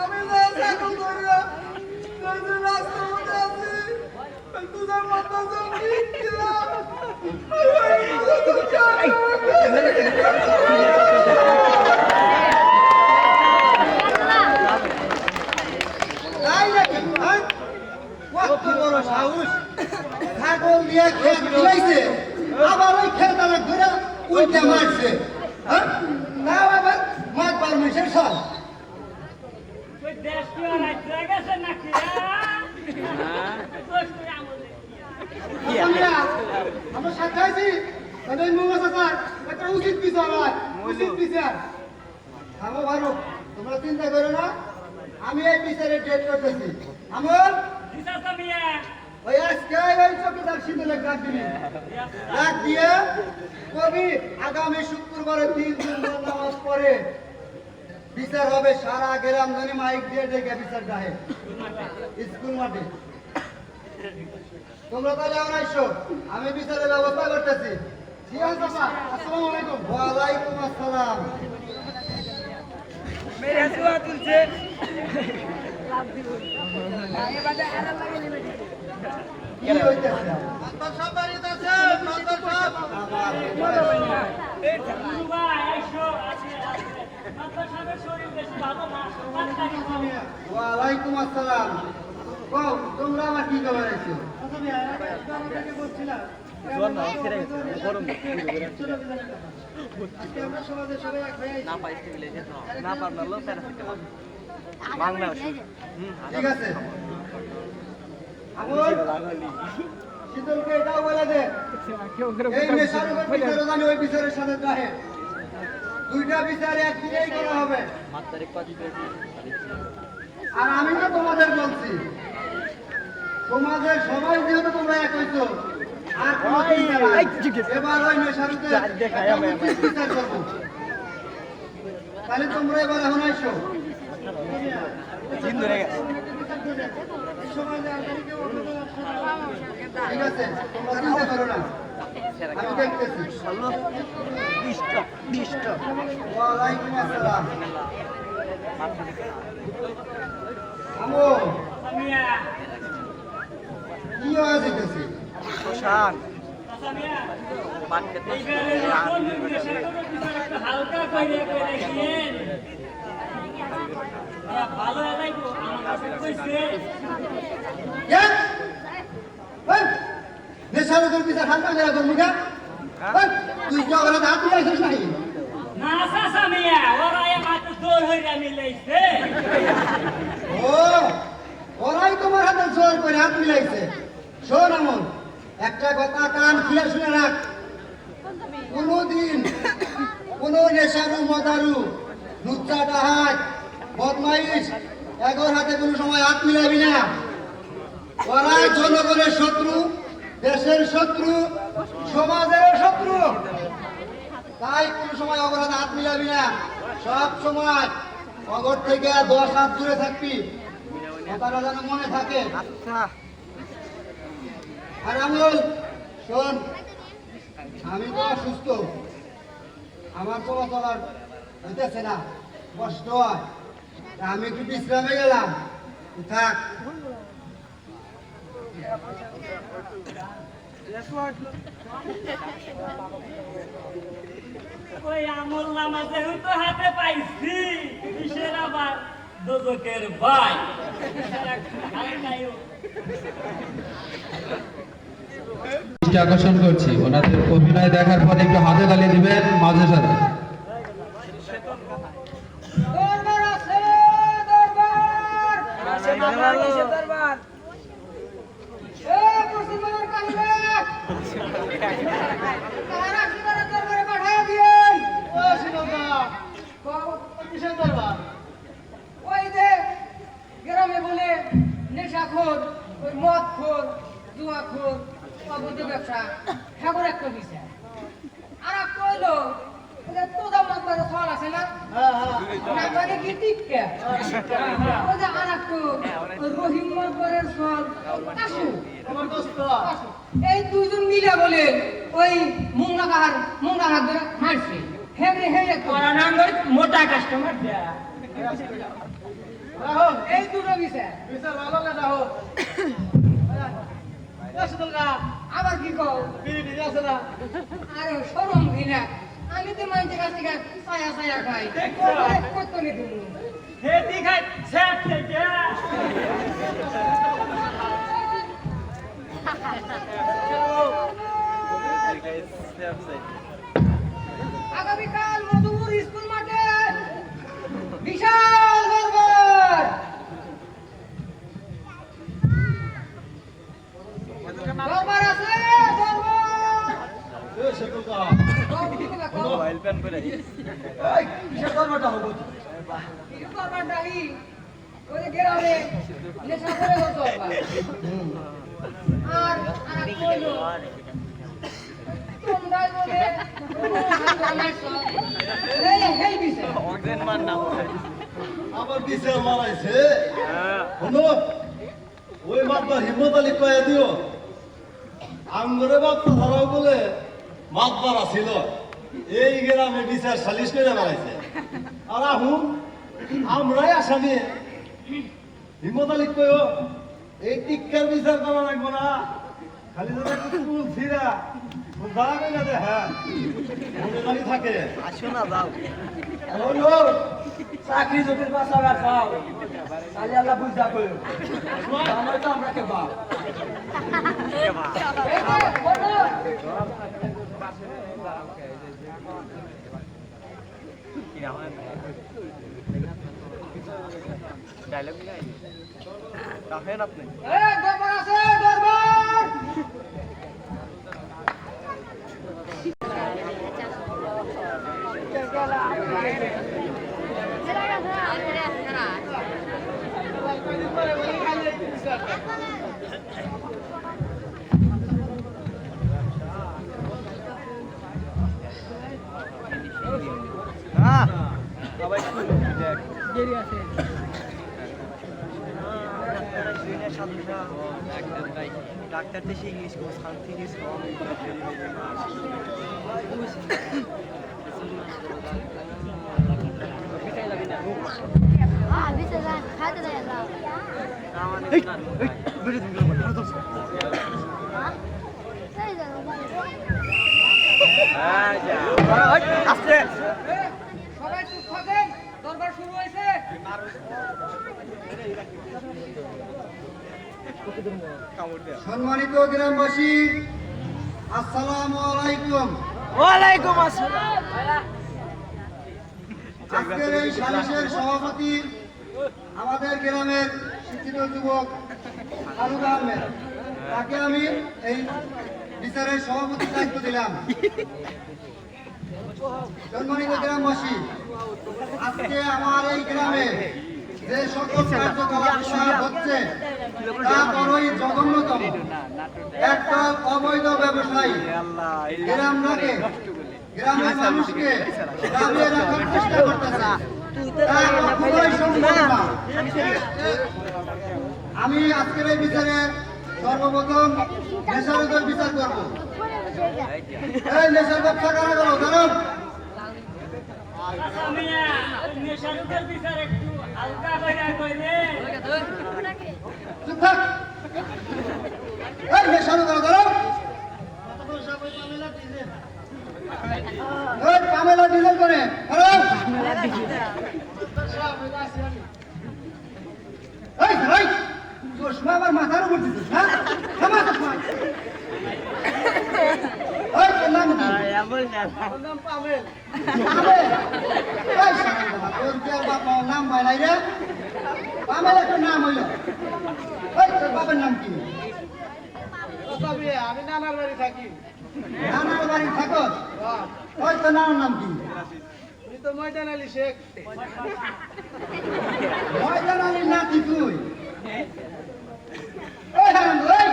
আমি না ছাগল ধরে রাস্তার মধ্যে আছি তুদের মাথা জমি কত বড় সাহস ছাগল দিয়ে খেত বিলাইছে আবার ওই খেতালে ঘুরে উল্টে মারছে হ্যাঁ তাও আবার মাছ পারমিশন সব ওই দেশ কি আর রাজ্য গেছে নাকি আমরা সাথে আছি তাহলে মুবাস স্যার একটা উচিত বিচার হয় উচিত বিচার থামো ভালো তোমরা চিন্তা করো না আমি এই বিচারের ডেট করতেছি আমল চাচা মিয়া ওই আজকে ওই চকিদার সিন্ধুলে ডাক দিবি ডাক দিয়ে কবি আগামী শুক্রবারে 3 দিন নামাজ পড়ে বিচার হবে সারা গ্রাম ধরে মাইক দিয়ে ডেকে বিচার গায়ে স্কুল মাঠে তোমরা তাহলে আমার আইসো আমি বিচারের ব্যবস্থা করতেছি ঠিক আছে বাবা আসসালামু আলাইকুম ওয়া আলাইকুম আসসালাম মেরে সুয়া তুলছে কি হইতেছে মাস্টার সাহেব বাড়িতে আছে মাস্টার সাহেব গুরুবা আইসো আছে মাত্র সাহেবের শরীর বেশি ভালো না ওয়া আলাইকুম আসসালাম কও, তোমরা আমার কি খবর আছো? ঠিক আছে আমল শীতলকে এটাও বলে দে এই নেশার উপর বিচারও জানি ওই বিচারের সাথে রাহে দুইটা বিচারে একদিনেই করা হবে আর আমি না তোমাদের বলছি তোমাদের সবাই যেহেতু তোমরা এক হইছো আর কোনো চিন্তা নাই। এবার ওই নেশার উপর বিচার করবো তাহলে তোমরা এবার এখন আইসো ঠিক আছে তোমরা চিন্তা করো না আমি দেখতেছি ওয়ালাইকুম আসসালাম আমো মিয়া কি হয়ে যেতেছে হালকা করে গিয়েন ভালো লাগবো আমার কাছে কইছে নেশার উপর বিচার হালকা করে করবো না তুই কি ওখানে হাত দিয়ে আইসিস নাকি না সাসা মিয়া ওরা মাত্র জোর হইরা মিলাইছে ও ওরাই তোমার হাতে জোর করে হাত মিলাইছে শোন আমল একটা কথা কান খুলে শুনে রাখ কোনোদিন কোন নেশারু মদারু লুচ্চা ডাহাত বদমাইশ এগোর হাতে কোনো সময় হাত মিলাবি না ওরা জনগণের শত্রু দেশের শত্রু সমাজের শত্রু তাই কোনো সময় অগর হাতে হাত মিলাবি না সব সময় অগর থেকে 10 হাত দূরে থাকবি কথাটা যেন মনে থাকে আর আমল শোন আমি তো অসুস্থ আমার চলা চলার হইতেছে না কষ্ট হয় তা আমি একটু বিশ্রামে গেলাম তুই থাক ওই আমল নামা যেহেতু হাতে পাইছি কিসের আবার দোজকের ভাই দৃষ্টি আকর্ষণ করছি ওনাদের অভিনয় দেখার পরে একটু হাতে তালি দিবেন মাঝে সাথে দরবার আছে দরবার এ মুসলমানের কাছে কারা কিনারে দরবারে পাঠিয়ে দিয়েন ও শিবদা কিসের দরবার ওই যে গ্রামে বলে নেশাখোর ওই মদখোর জুয়াখোর অবৈধ ব্যবসা হ্যাঁ একটা বিষয় আর একটা হইলো তোদা মাত্রার ফল আছে না না মানে কি টিকা ওই যে আর একটা রহিম মাতবারের ফল আসু আমার দোস্ত এই দুইজন মিলে বলে ওই মুঙ্গা হাত ধরে মারছে হ্যাঁ রে হ্যাঁ ওরা নাম ধরে মোটা কাস্টমার দেয়া রাহো এই দুটো বিষয় বিচার ভালো না রাহো ও শিবদা আবার কি কও বিড়ি বিড়ি আছে না আরে শরম ঘৃণা আমি তো মানুষের কাছ থেকে ছায়া ছায়া খাই কত নি তুমি হেতি খাই সেট থেকে আগামীকাল মধুপুর স্কুল মাঠে বিশাল দরবার দরবার আছে দরবার এ শিবদা মোবাইল প্যান করে এই কিসের দরবারটা হবো দরবারটাই ওই গ্রামে নেশা করে হতো আর আর কইলো তোমরা বলে এই হেই বিছে আবার বিচার মারাইছে শুনো ওই মাতবার হিম্মত আলী কয়ে দিও আঙ্গরে বাপ্পা ধরাও বলে মাতবার ছিল এই গ্রামে বিচার সালিশ করে মারাইছে আর আহুন আমরাই আসামি হিম্মত আলী কয়ো এই টিক্কার বিচার করা লাগবো না খালি যদি একটু চুল ছিঁড়া দাঁড়াবে না দে, হ্যাঁ মনে জানি থাকে। হলো চাকরি জটিল বাসা রাখাও তাহলে আল্লাহ বুঝা করো আমরা তো আমরা কে বাপ দরবার আছে দরবার ডাক্তার দেশে ইংলিশ কোর্স শান্তি English bisa kan hati dah lah saya dah lupa আস্তে সবাই চুপ থাকেন দরবার শুরু হয়েছে সম্মানিত গ্রামবাসী, আসসালামু আলাইকুম। ওয়ালাইকুম আসসালাম আজকের এই সালিশের সভাপতি আমাদের গ্রামের শিক্ষিত যুবক ফারুক আহমেদ, তাকে আমি এই বিচারের সভাপতি দায়িত্ব দিলাম। সম্মানিত গ্রামবাসী, আজকে আমার এই গ্রামে যে সকল কার্যকলাপ হচ্ছে তা বড়ই জঘন্যতম। একটা অবৈধ ব্যবসায়ী গ্রামটাকে গ্রামের মানুষকে দাবিয়ে রাখার চেষ্টা করতেছে, তা কখনোই সম্ভব না। আমি আজকের এই বিচারে সর্বপ্রথম নেশারোগের বিচার করব। এই নেশার ব্যবসা কারা করো জানো? আসামিয়া নেশারুদের বিচার একটু হালকা কইরা কইরে চুপ থাক। এই নেশারো করো জানো? এই পামেলা ডিজেল করে করো। এই এই চশমা আমার মাথার উপর দিছিস না? থামা চশমা। এই তোর নাম কি? নাম পামেল পামেল। এই শালা, তোর কি আর বাবার নাম বাইলাই রে? পামেল একটা নাম হইল। এই তোর বাবার নাম কি? তবে আমি নানার বাড়ি থাকি নানার বাড়ি থাকস? ওই তোর নানার নাম কি? উনি তো ময়দান আলী শেখ ময়দান আলীর নাতি তুই? এই হারাম, এই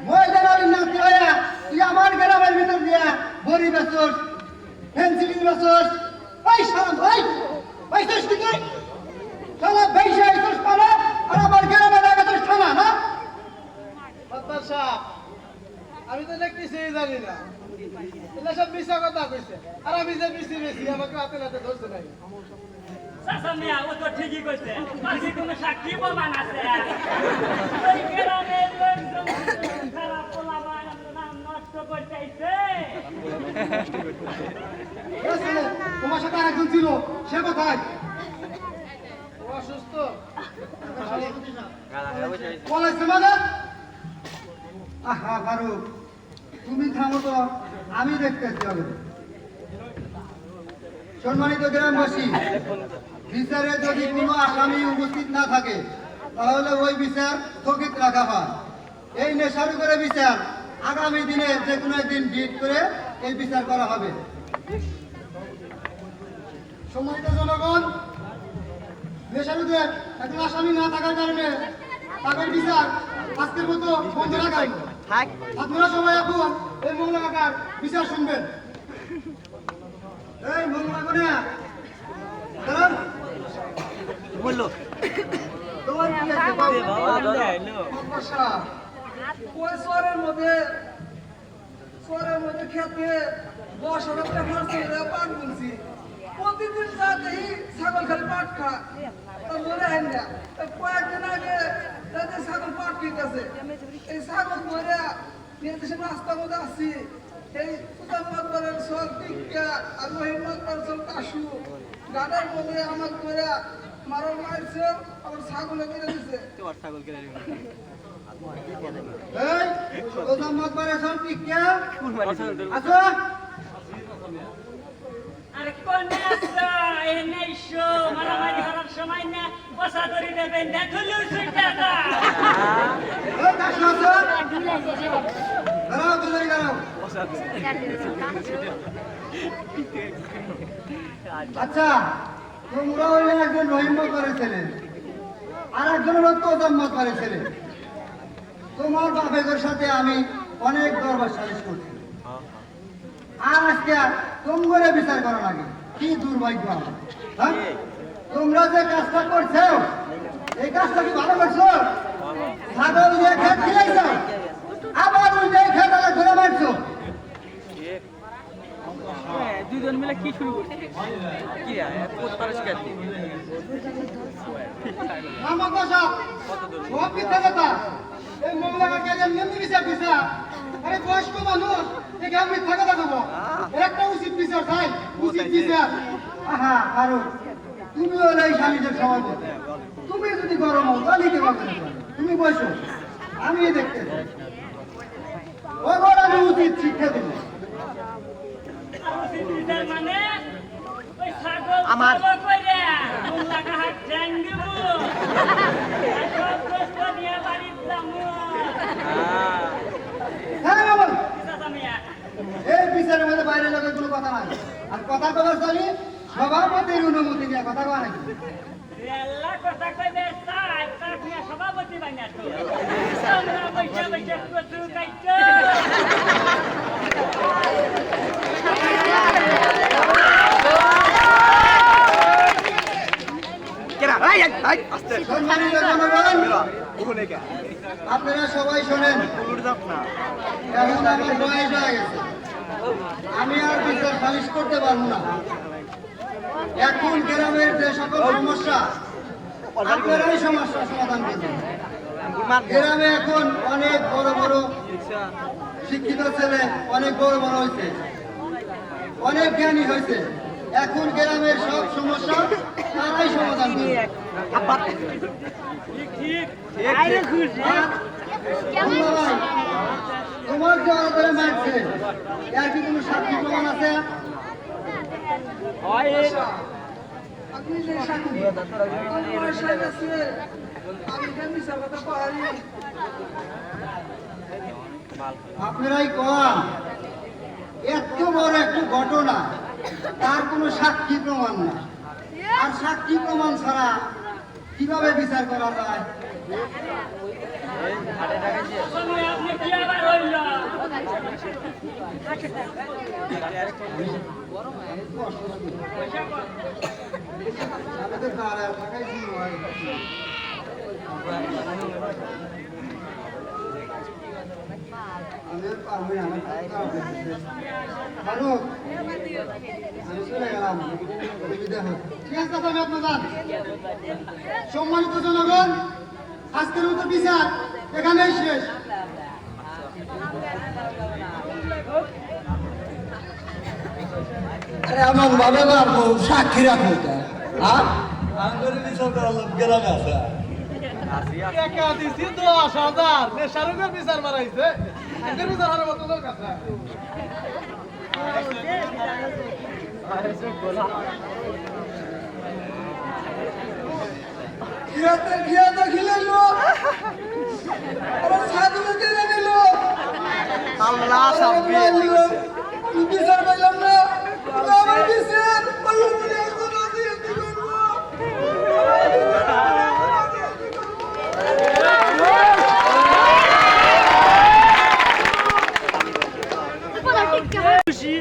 ময়দান আলীর নাতি হইয়া তুই আমার গ্রামের ভিতর দিয়া বড়ি বেচস, পেন্সিলিং বেচস। এই শালাম, এই পাইছিস কি তুই? শালা বেশি আইছিস পালা আর আমার গ্রামে লাগাছিস থানা না? সত্তর সাহেব আমি তো দেখতেছি জানি না এটা সব মিশা কথা কইছে আর আমি যে মিশি বেশি আমাকে হাতে হাতে ধরছে নাই আসামিয়া ও তো ঠিকই কইছে বাকি কোনো সাক্ষী প্রমাণ আছে ওই গ্রামের লোকজন খারাপ পোলাপান নাম নষ্ট করতেছে এই ছেলে, তোমার সাথে আরেকজন ছিল, সে কোথায়? ও অসুস্থ বলেছে মানে? আহা ফারুক, তুমি থামো তো, আমি দেখতেছি হবে। সম্মানিত গ্রামবাসী, বিচারে যদি কোনো আসামি উপস্থিত না থাকে তাহলে ওই বিচার স্থগিত রাখা হয়। এই নেশারু করে বিচার আগামী দিনে যে কোনো একদিন ডিট করে এই বিচার করা হবে। সম্মানিত জনগণ, নেশারুদের একজন আসামি না থাকার কারণে তাদের বিচার আজকের মতো বন্ধ রাখাই। আপনারা সবাই এখন এই মংলা কাকার বিচার শুনবেন। এই মংলা কোনে দাঁড়ান। বললো তোমার কি আছে সমস্যা? ওই শহরের মধ্যে খেতে 10,000 টাকা খরচ করে পাট বুনছি প্রতিদিন যাতেই ছাগল খালি পাট খা মনে হয় না কয়েকদিন আগে ছাগল পাট খেতেছে এই ছাগল মরে নির্দেশে রাস্তার মধ্যে আসছি এই সুদামাতবারের সব টিকা আর মহিমাতবার সব কাশু গাডার বলে আমার করে মারো মারছে আবার ছাগলে মেরে দিছে এই সুদামাতবারের সব টিকা আসো আরে কোন আসছো এনে এসো মারামারি করার সময় না বসা ধরে দেবেন দেখলো সেটা এই কাশু আসো দাঁড়াও তুই দাঁড়াও আচ্ছা তোমরা হইলে একজন রহিমত করেছিলেন আর একজন রত্তজাম্মত করেছিলেন তোমার বাপের সাথে আমি অনেক দরবার সালিশ করছি আর আজকে তোমরা বিচার করা লাগে কি দুর্ভাগ্য আমার, হ্যাঁ? তোমরা যে কাজটা করছো এই কাজটা কি ভালো করছো? ছাগল দিয়ে খেত খিলাইছো আবার ওই যে খেত ঘুরে মারছো। দুজন মিলে কি শুরু করছে কি আমাকে সব সব মিথ্যা কথা। এই মহিলাকে কেন এমনি বিচার দিছা? আরে বয়স্ক মানুষ একে আমি মিথ্যা কথা দেবো? এর একটা উচিত বিচার চাই, উচিত বিচার। আহা আরো তুমি হলে এই স্বামীদের সময় বলতে তুমি যদি গরম হও তাহলে কে পাবে না? তুমি বসো আমি দেখতে চাই। ওর আমি উচিত শিক্ষা দেবো। মানে ওই ছাগল আমার কইরা মুল্লাকা হাত ঠ্যাং দিব সব প্রশ্ন নিয়ে বাড়ির যাবো হ্যাঁ বাবা মিয়া এই বিচারের মধ্যে বাইরে লোকের কোনো কথা নাই। আর কথা কবার চলি সভাপতির অনুমতি নিয়ে কথা কওয়া নাকি? আল্লাহ কথা কইবে চাই তার নিয়ে সভাপতি বানিয়ে তো আমরা বৈশা বৈশা কচু খাইছো সম্মানিত জনগণ, আপনারা সবাই শোনেন, এখন আমার বয়স হয়ে গেছে, আমি আর বিচার সালিশ করতে পারবো না। এখন গ্রামের যে সকল সমস্যা আপনারাই সমস্যার সমাধান করবেন। গ্রামে এখন অনেক বড় বড় শিক্ষিত ছেলে অনেক বড় বড় হয়েছে, অনেক জ্ঞানী হয়েছে। এখন গ্রামের সব সমস্যা তারাই সমাধান করবে। তোমার যে আলাদা মারছে এর কি কোনো সাক্ষী প্রমাণ আছে? আপনি যে সাক্ষী আমার বয়সের কাছে আমি কেন মিশা কথা পারি আপনারাই কন, এত বড় একটা ঘটনা তার কোনো সাক্ষী প্রমাণ না, আর সাক্ষী প্রমাণ ছাড়া কিভাবে বিচার করা যায়? আপনি কি আবার হইল আমি তো দাঁড়ায় থাকাই শুরু হয়। আমি আর পারবো না, আমার খুব খারাপ লাগছে। ফারুক, আমি চলে গেলাম, বিদায় হোক। ঠিক আছে তবে আপনি যান। সম্মানিত জনগণ, আজকের মতো বিচার এখানেই শেষ। আরে এমন ভাবে মারবো সাক্ষী রাখবো আর আঙ্গুরি বিচার করার লোক গ্রামে আছে। টাকা দিছি 10,000 নেশারুগের বিচার মারাইছে এদের বিচার হারে মতো লোক আছে খিয়াতে খিলাইলো আবার ছাগলে কেড়ে নিল আল্লাহ সাব্বি বিচার পাইলাম না আমার বিচার পাইলাম না এখন আমি কি করব খুশি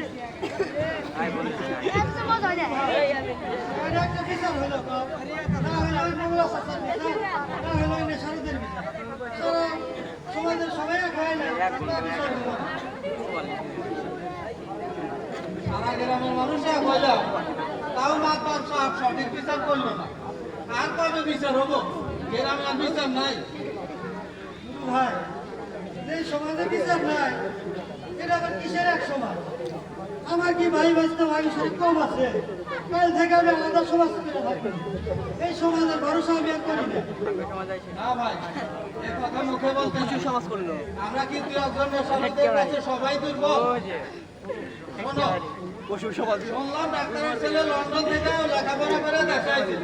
সারা গ্রামের মানুষরা কইলাম তাও মাতবার সাহেব সঠিক বিচার করলো না। আর কবে বিচার হবো? গ্রামে আর বিচার নাই। ভাই এই সমাজে বিচার নাই, এটা আবার কিসের 100 মাস? আমার কি ভাই বাঁচতে মানুষের কম আছে? কাল থেকে আমি আলাদা সমাজ করে থাকবো। এই সমাজের ভরসা আমি আর করি না। না ভাই, এই কথা মুখে বলতে কিছু সমাজ করলো। আমরা কিন্তু একজন নেশাবাদের কাছে সবাই দুর্বল। শোনো, শুনলাম ডাক্তারের ছেলে লন্ডন থেকে লেখাপড়া করে দেশে আইছে।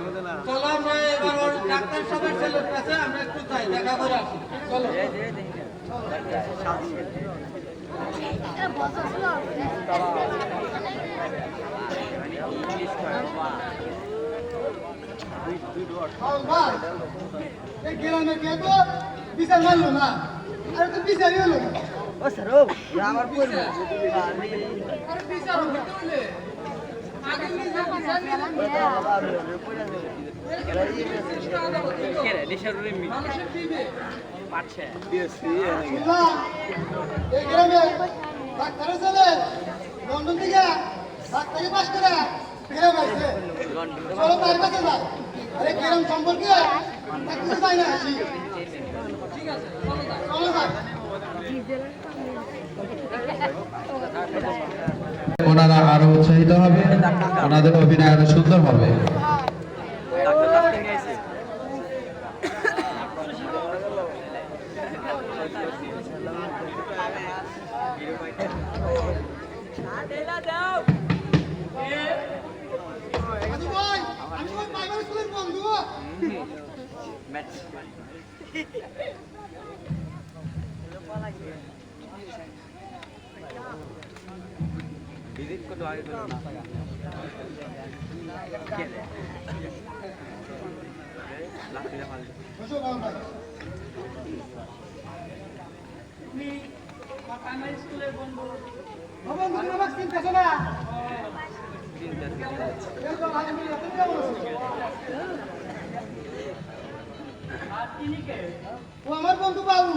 চলো আমরা এবার ওর ডাক্তার সাহেবের ছেলের কাছে আমরা একটু যাই, দেখা করে আসি। চলো। এটা বসা ছিল ভাই, এই গ্রামে কে তো বিচার মানলো না, আর তো বিচারই হলো না। আরে বিচার হতে হলে আগে নিজে বিচার নিয়ে মানুষের দিবে শুনলাম এই গ্রামে ডাক্তারের ছেলে লন্ডন থেকে ডাক্তারি পাস করে গ্রাম আসছে। চলো তার কাছে যাই, আরে গ্রাম সম্পর্কে এক কিছু চাই না আসি। ঠিক আছে চলো যাই চলো যাই। ওনারা আরো উৎসাহিত হবে, ওনাদের অভিনয় আরো সুন্দর হবে। আদি ভাই, আমি ওই প্রাইমারি স্কুলের বন্ধু। বসো বাবা ভাই। তুমি আমার প্রাইমারি স্কুলের বন্ধু। ও বন্ধু, তুমি আমাকে চিনতেছো না? এই তো ভাই, তুমি এত কেমন আছো? আর তিনি কে? ও আমার বন্ধু বাবু।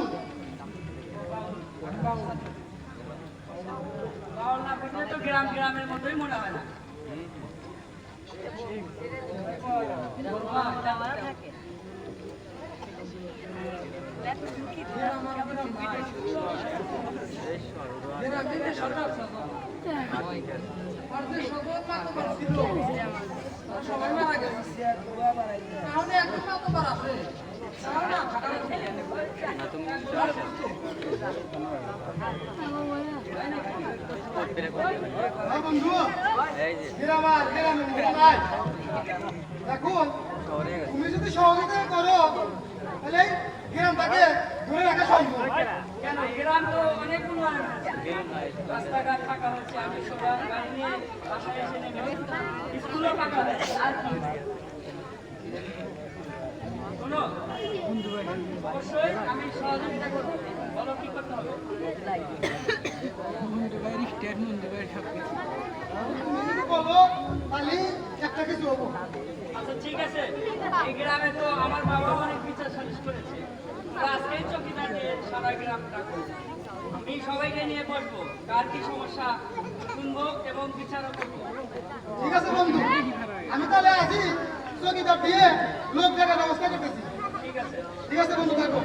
বাউল না করলে তো গ্রামের মতোই মনে হয় না। এরা দিনে সরকার আর যে সদর মাতবার ছিল সবাই মারা গেছে তাহলে এখন মাতবার আছে তাহলে খাটানো ও বন্ধু, গ্রামের মতো নাই। দেখো, তুমি যদি সহযোগিতা করো তাহলে গ্রামটাকে ধরে রাখা সম্ভব। কেন গ্রাম তো অনেক উন্নয়ন হয়েছে। রাস্তাঘাট পাকা হচ্ছে, আমি সবার গাড়ি নিয়ে বাসায় এসে নেমে স্কুলও পাকা হয়েছে। আর কি শোনো, অবশ্যই আমি সহযোগিতা করবো। বলো কি করতে হবে? তুমি যদি বলো তাহলে একটা কিছু হবো। আচ্ছা ঠিক আছে, এই গ্রামে তো আমার বাবা অনেক বিচার সালিশ করেছে। তো আজকেই চৌকিদার দিয়ে সারা গ্রামটা করবো। আমি সবাইকে নিয়ে বসবো, কার কি সমস্যা শুনবো এবং বিচারও করবো। ঠিক আছে বন্ধু, আমি তাহলে আছি চৌকিদার দিয়ে লোক দেখার ব্যবস্থা করতেছি। ঠিক আছে। ঠিক আছে বন্ধু, থাকো।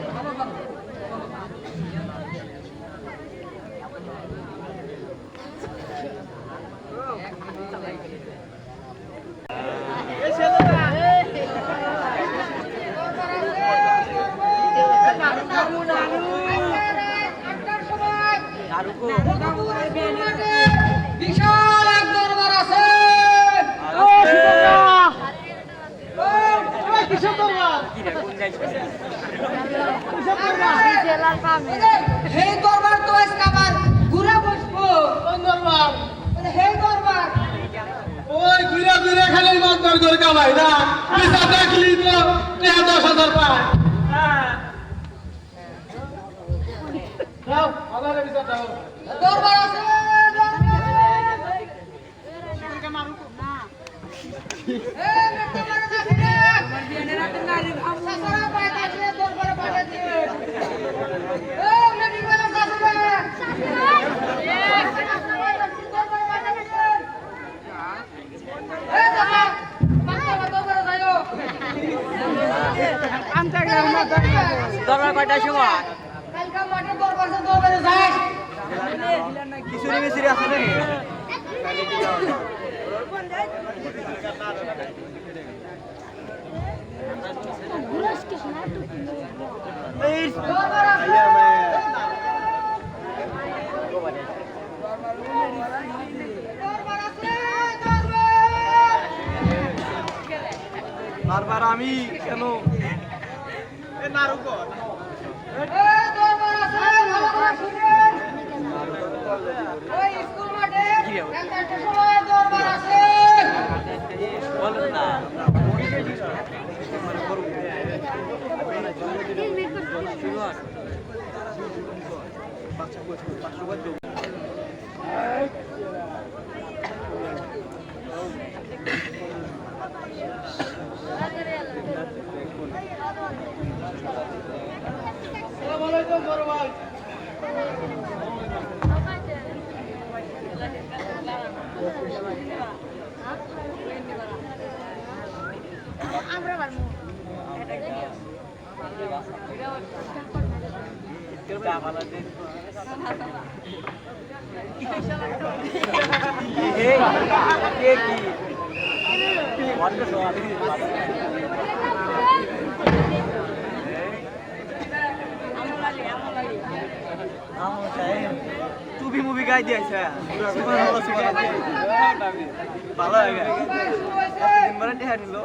বিশাল এক দরবার আছে কিসের দরবার? জেলার পাবে সেই দরবার তো আজকে আবার ঘুরে বসবো কোন দরবার? সেই দরবার ওই ঘুরে ঘুরে খালি মন্ত্র করে কামাই না, পয়সা দেখলি তো 10,000 পায়। হ্যাঁ, দাও, আমার বিচার দাও। দরবার আছে দরবার কয়টার সময়? কালকে মাঠে দরবার দরবারে যাই খিচুড়ি মিচুড়ি আছে নাকি ঘুরাস কি শোনা একটু বারবার আমি কেন আমরা পারবো টুপি মুভি গাই দিয়েছে ভালো হয়ে গেছে দিন মানে টেহা নিল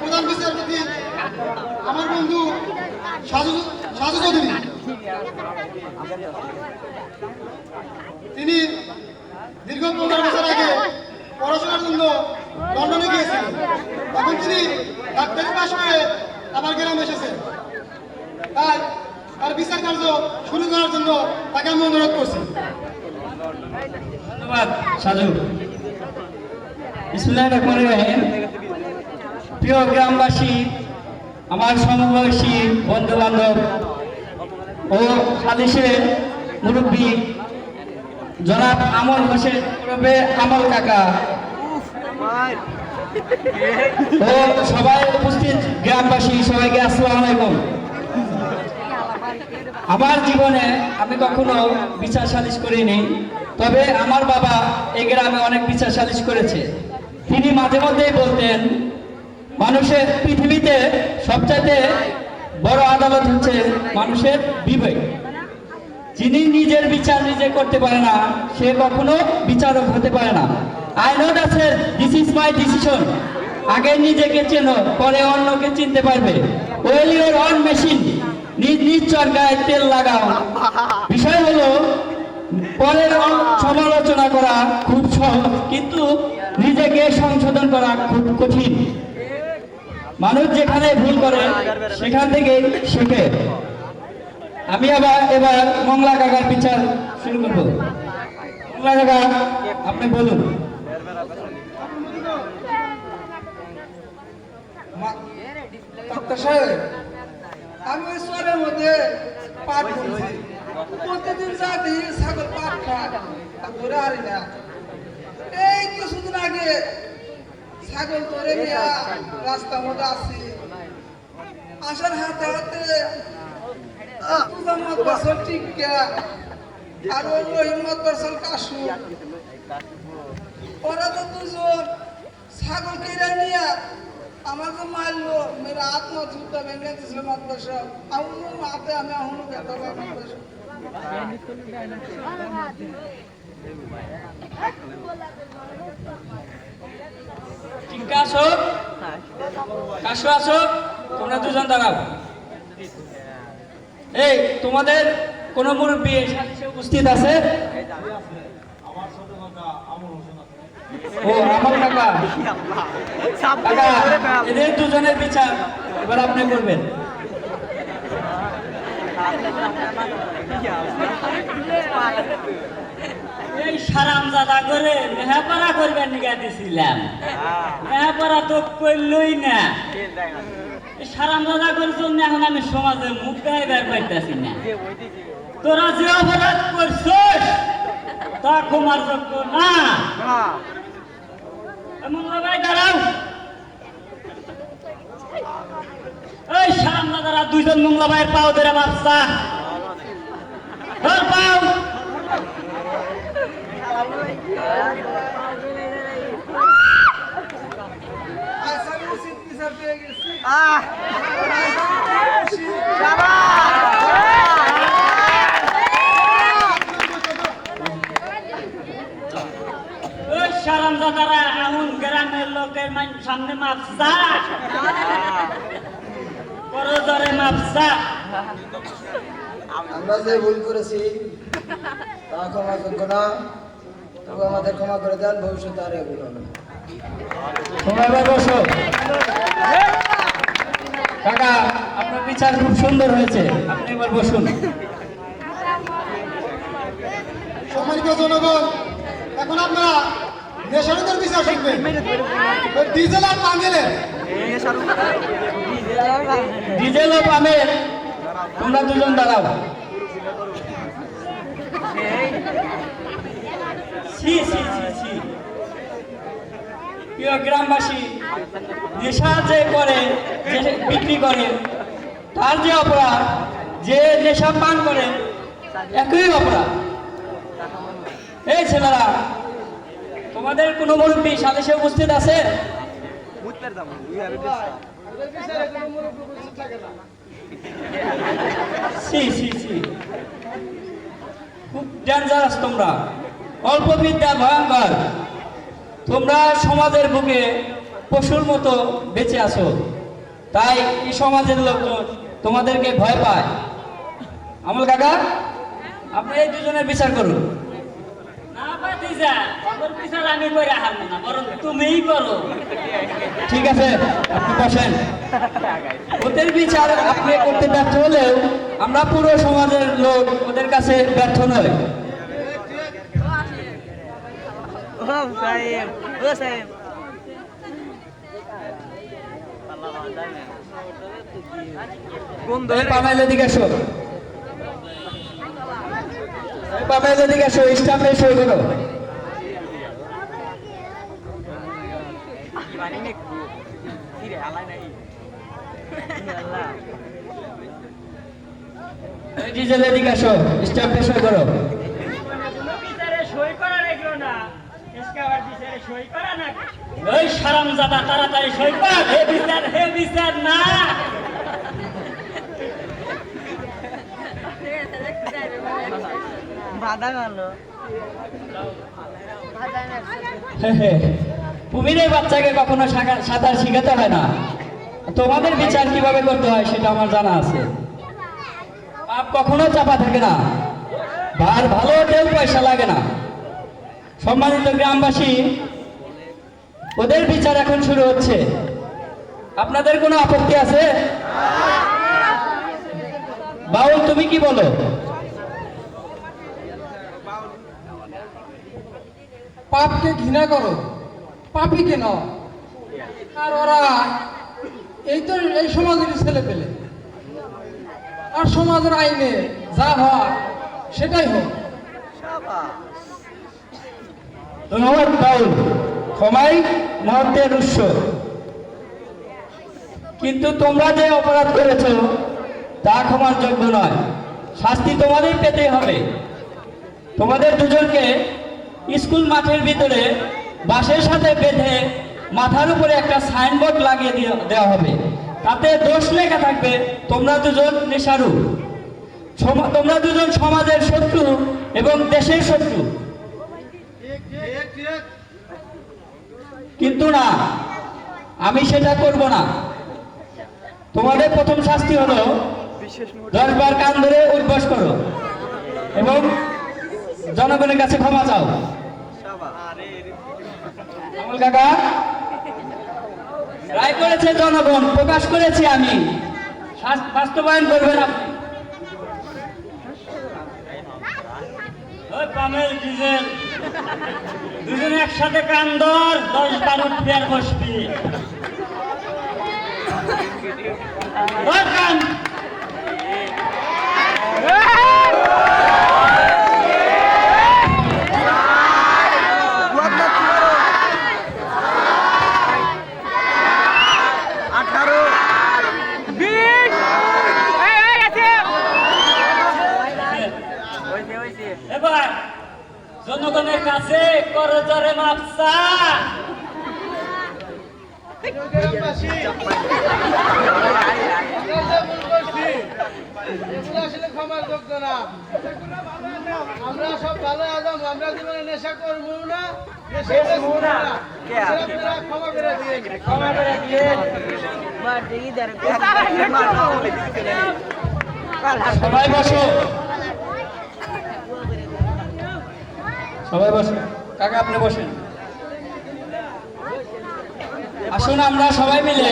প্রধান বিচারপতি আমার বন্ধু সাজু চৌধুরী তিনি দীর্ঘ 15 বছর আগে পড়াশোনার জন্য লন্ডনে গিয়েছিলেন। এখন তিনি ডাক্তারি পাশ করে আমার গ্রামে এসেছেন। তাই তার বিচার কার্য শুরু করার জন্য তাকে আমি অনুরোধ করছি। ধন্যবাদ সাজু। বিসমিল্লাহির রহমানির রহিম। প্রিয় গ্রামবাসী, আমার সমবয়সী বন্ধু বান্ধব ও সালিশের মুরব্বী জনাব আমল হোসেন ওরফে আমল কাকা ও সবাই উপস্থিত গ্রামবাসী সবাইকে আসসালামু আলাইকুম। আমার জীবনে আমি কখনো বিচার সালিশ করিনি, তবে আমার বাবা এই গ্রামে অনেক বিচার সালিশ করেছে। তিনি মাঝে মধ্যেই বলতেন, মানুষের পৃথিবীতে সবচাইতে বড় আদালত হচ্ছে মানুষের বিবেক। যিনি নিজের বিচার নিজে করতে পারে না, সে কখনো বিচারক হতে পারে না। I know that this is my decision. আগে নিজেকে চেনো, পরে অন্যকে চিনতে পারবে। ওয়েল ইউর অন মেশিন, নিজ চরকায় তেল লাগাও। বিষয় হলো, পরের সমালোচনা করা খুব সহজ, কিন্তু নিজেকে সংশোধন করা খুব কঠিন। মানুষ যেখানে ভুল করে সেখান থেকে শেখে। আমি এবার মংলা কাকার বিচার শুরু করব। মংলা কাকা, আপনি বলুন। আমি ওই সোয়ারের মধ্যে পাট বলছি, প্রতিদিন রাতে ছাগল পাট খায়, ধরে হারি না। এই কিছুদিন আগে ছাগল ধরে নিয়ে রাস্তার মধ্যে আসি, আসার হাতে হাতে মোহাম্মদ বছর টিকা আর ওই রহিমত বছর কাশু, ওরা তো দুজন ছাগল কেড়ে নিয়ে আমাকে মারলো। মেরে আত্মা জুতা ভেঙে দিয়েছিল মাদ্রাসা। আমার মাতে আমি এখনো ব্যথা পাই মাদ্রাসা। টিঙ্কা আসো, কাশু আসো, তোমরা দুজন দাঁড়াও। এই তোমাদের কোন মুরব্বী সাথে উপস্থিত আছে? ও আমল কাকা। কাকা, এদের দুজনের বিচার এবার আপনি করবেন। এই সারামজাদা করে লেহাপড়া করবেন নিগা দিছিলাম, লেহাপড়া তো করলই না। এই সারামজাদা করে জন্য এখন আমি সমাজে মুখ গাইবার পাইতেছি না। তোরা যে অপরাধ করছিস তা ক্ষমার যোগ্য না। মঙ্গলা ভাই দাঁড়াও। এই সারামজাদারা দুইজন মঙ্গলা ভাইয়ের পাও ধরে বাচ্চা পাও। সারামজাদারা এখন গ্রামের লোকের সামনে মাপসা করজরে মাপসা। আমরা যে ভুল করেছি তা ক্ষমা যোগ্য না, তবু আমাদের ক্ষমা করে দেন, ভবিষ্যতে আর এগুলো হবে না। সবাই বসো। কাকা, আপনার বিচার খুব সুন্দর হয়েছে, আপনি এবার বসুন। সম্মানিত জনগণ, এখন আপনারা নেশারুদের বিচার শুনবেন। ডিজেল আর পামেলের ডিজেল ও পামের, তোমরা দুজন দাঁড়াও। ছি ছি ছি ছি। প্রিয় গ্রামবাসী, নেশা যে করে, যে বিক্রি করে, তার যে অপরাধ, যে নেশা পান করে একই অপরাধ। এই ছেলেরা, তোমাদের কোনো মুরব্বী সালিশে উপস্থিত আছে? ছি ছি ছি, খুব ডেঞ্জারাস তোমরা, অল্প বিদ্যা ভয়ঙ্কর। তোমরা সমাজের বুকে পশুর মতো বেঁচে আছো, তাই এই সমাজের লোকজন তোমাদেরকে ভয় পায়। আমল কাকা, আপনি এই দুজনের বিচার করুন। না ভাতিজা, ওর বিচার আমি করে হারবো না, বরং তুমিই করো। ঠিক আছে, আপনি বসেন। ওদের বিচার আপনি করতে ব্যর্থ হলেও আমরা পুরো সমাজের লোক ওদের কাছে ব্যর্থ নয়। পামেল এদিকে এসো, পামেল এদিকে এসো, স্টাম্পে সই করো। ডিজেল এদিকে আসো, স্টাম্পে সই করো। বিচারে সই করা লাগলো না, এসকাবার বিচারে সই করা না। ওই হারামজাদা, তাড়াতাড়ি সই কর। হে বিচার না। কুমিরের বাচ্চাকে কখনো সাঁতার শিখাতে হয় না। তোমাদের বিচার কিভাবে করতে হয় সেটা আমার জানা আছে। পাপ কখনো চাপা থাকে না, আর ভালো তেল পয়সা লাগে না। সম্মানিত গ্রামবাসী, ওদের বিচার এখন শুরু হচ্ছে। আপনাদের কোনো আপত্তি আছে? বাউল, তুমি কি বলো? পাপকে ঘৃণা করো, পাপীকে নয়। আর ওরা এই সমাজের ছেলে পেলে, আর সমাজের আইনে যা হয় সেটাই হোক। ধন্যবাদ বাউল, ক্ষমাই মহত্বের উৎস। কিন্তু তোমরা যে অপরাধ করেছ তা ক্ষমার যোগ্য নয়, শাস্তি তোমাদের পেতে হবে। তোমাদের দুজনকে স্কুল মাঠের ভিতরে বাঁশের সাথে বেঁধে মাথার উপরে একটা সাইনবোর্ড লাগিয়ে দেওয়া হবে। তাতে দোষ লেখা থাকবে তোমরা দুজন নেশারু, তোমরা দুজন সমাজের শত্রু এবং দেশের শত্রু। কিন্তু না, আমি সেটা করব না। তোমাদের প্রথম শাস্তি হলো 10 বার কান ধরে উঠবস করো এবং জনগণের কাছে ক্ষমা চাও। আমল কাকা, রায় করেছে জনগণ, প্রকাশ করেছি আমি, বাস্তবায়ন করবেন আপনি। ওই পামেল ডিজেল দুজনে একসাথে কান ধর 10 বারুদ ফের বসবি ধর কান এবার জনগণের কাছে করজরে মাপসা গ্রামবাসী, আমরা যে ভুল করছি, এগুলো আসলে ক্ষমার যোগ্য না। আমরা সব ভালো আদম, আমরা জীবনে নেশা করবো না, নেশা করবো না। আপনারা ক্ষমা করে দিন। ক্ষমা করে দিয়ে সবাই বসো সবাই বসো কাকা আপনি বসেন আসুন আমরা সবাই মিলে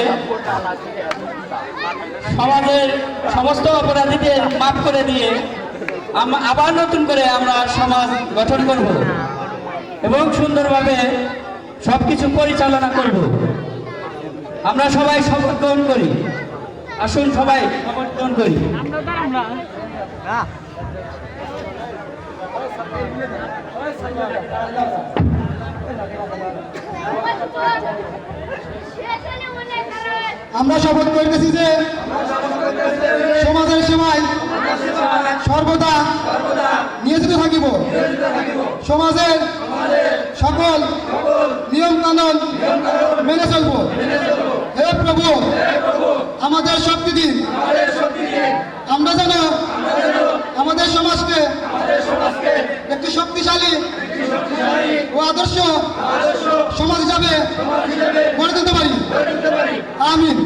সমাজের সমস্ত অপরাধীদের মাফ করে দিয়ে আবার নতুন করে আমরা সমাজ গঠন করব এবং সুন্দরভাবে সবকিছু পরিচালনা করব আমরা সবাই শপথ গ্রহণ করি আসুন সবাই শপথ গ্রহণ করি আমরা শপথ করিতেছি যে সমাজের সেবায় সর্বদা নিয়োজিত থাকিব সমাজের সকল নিয়ম কানুন মেনে চলব হে প্রভু আমাদের শক্তি দিন আমরা যেন আমাদের সমাজকে একটি শক্তিশালী ও আদর্শ সমাজ হিসাবে গড়ে তুলতে পারি আমিন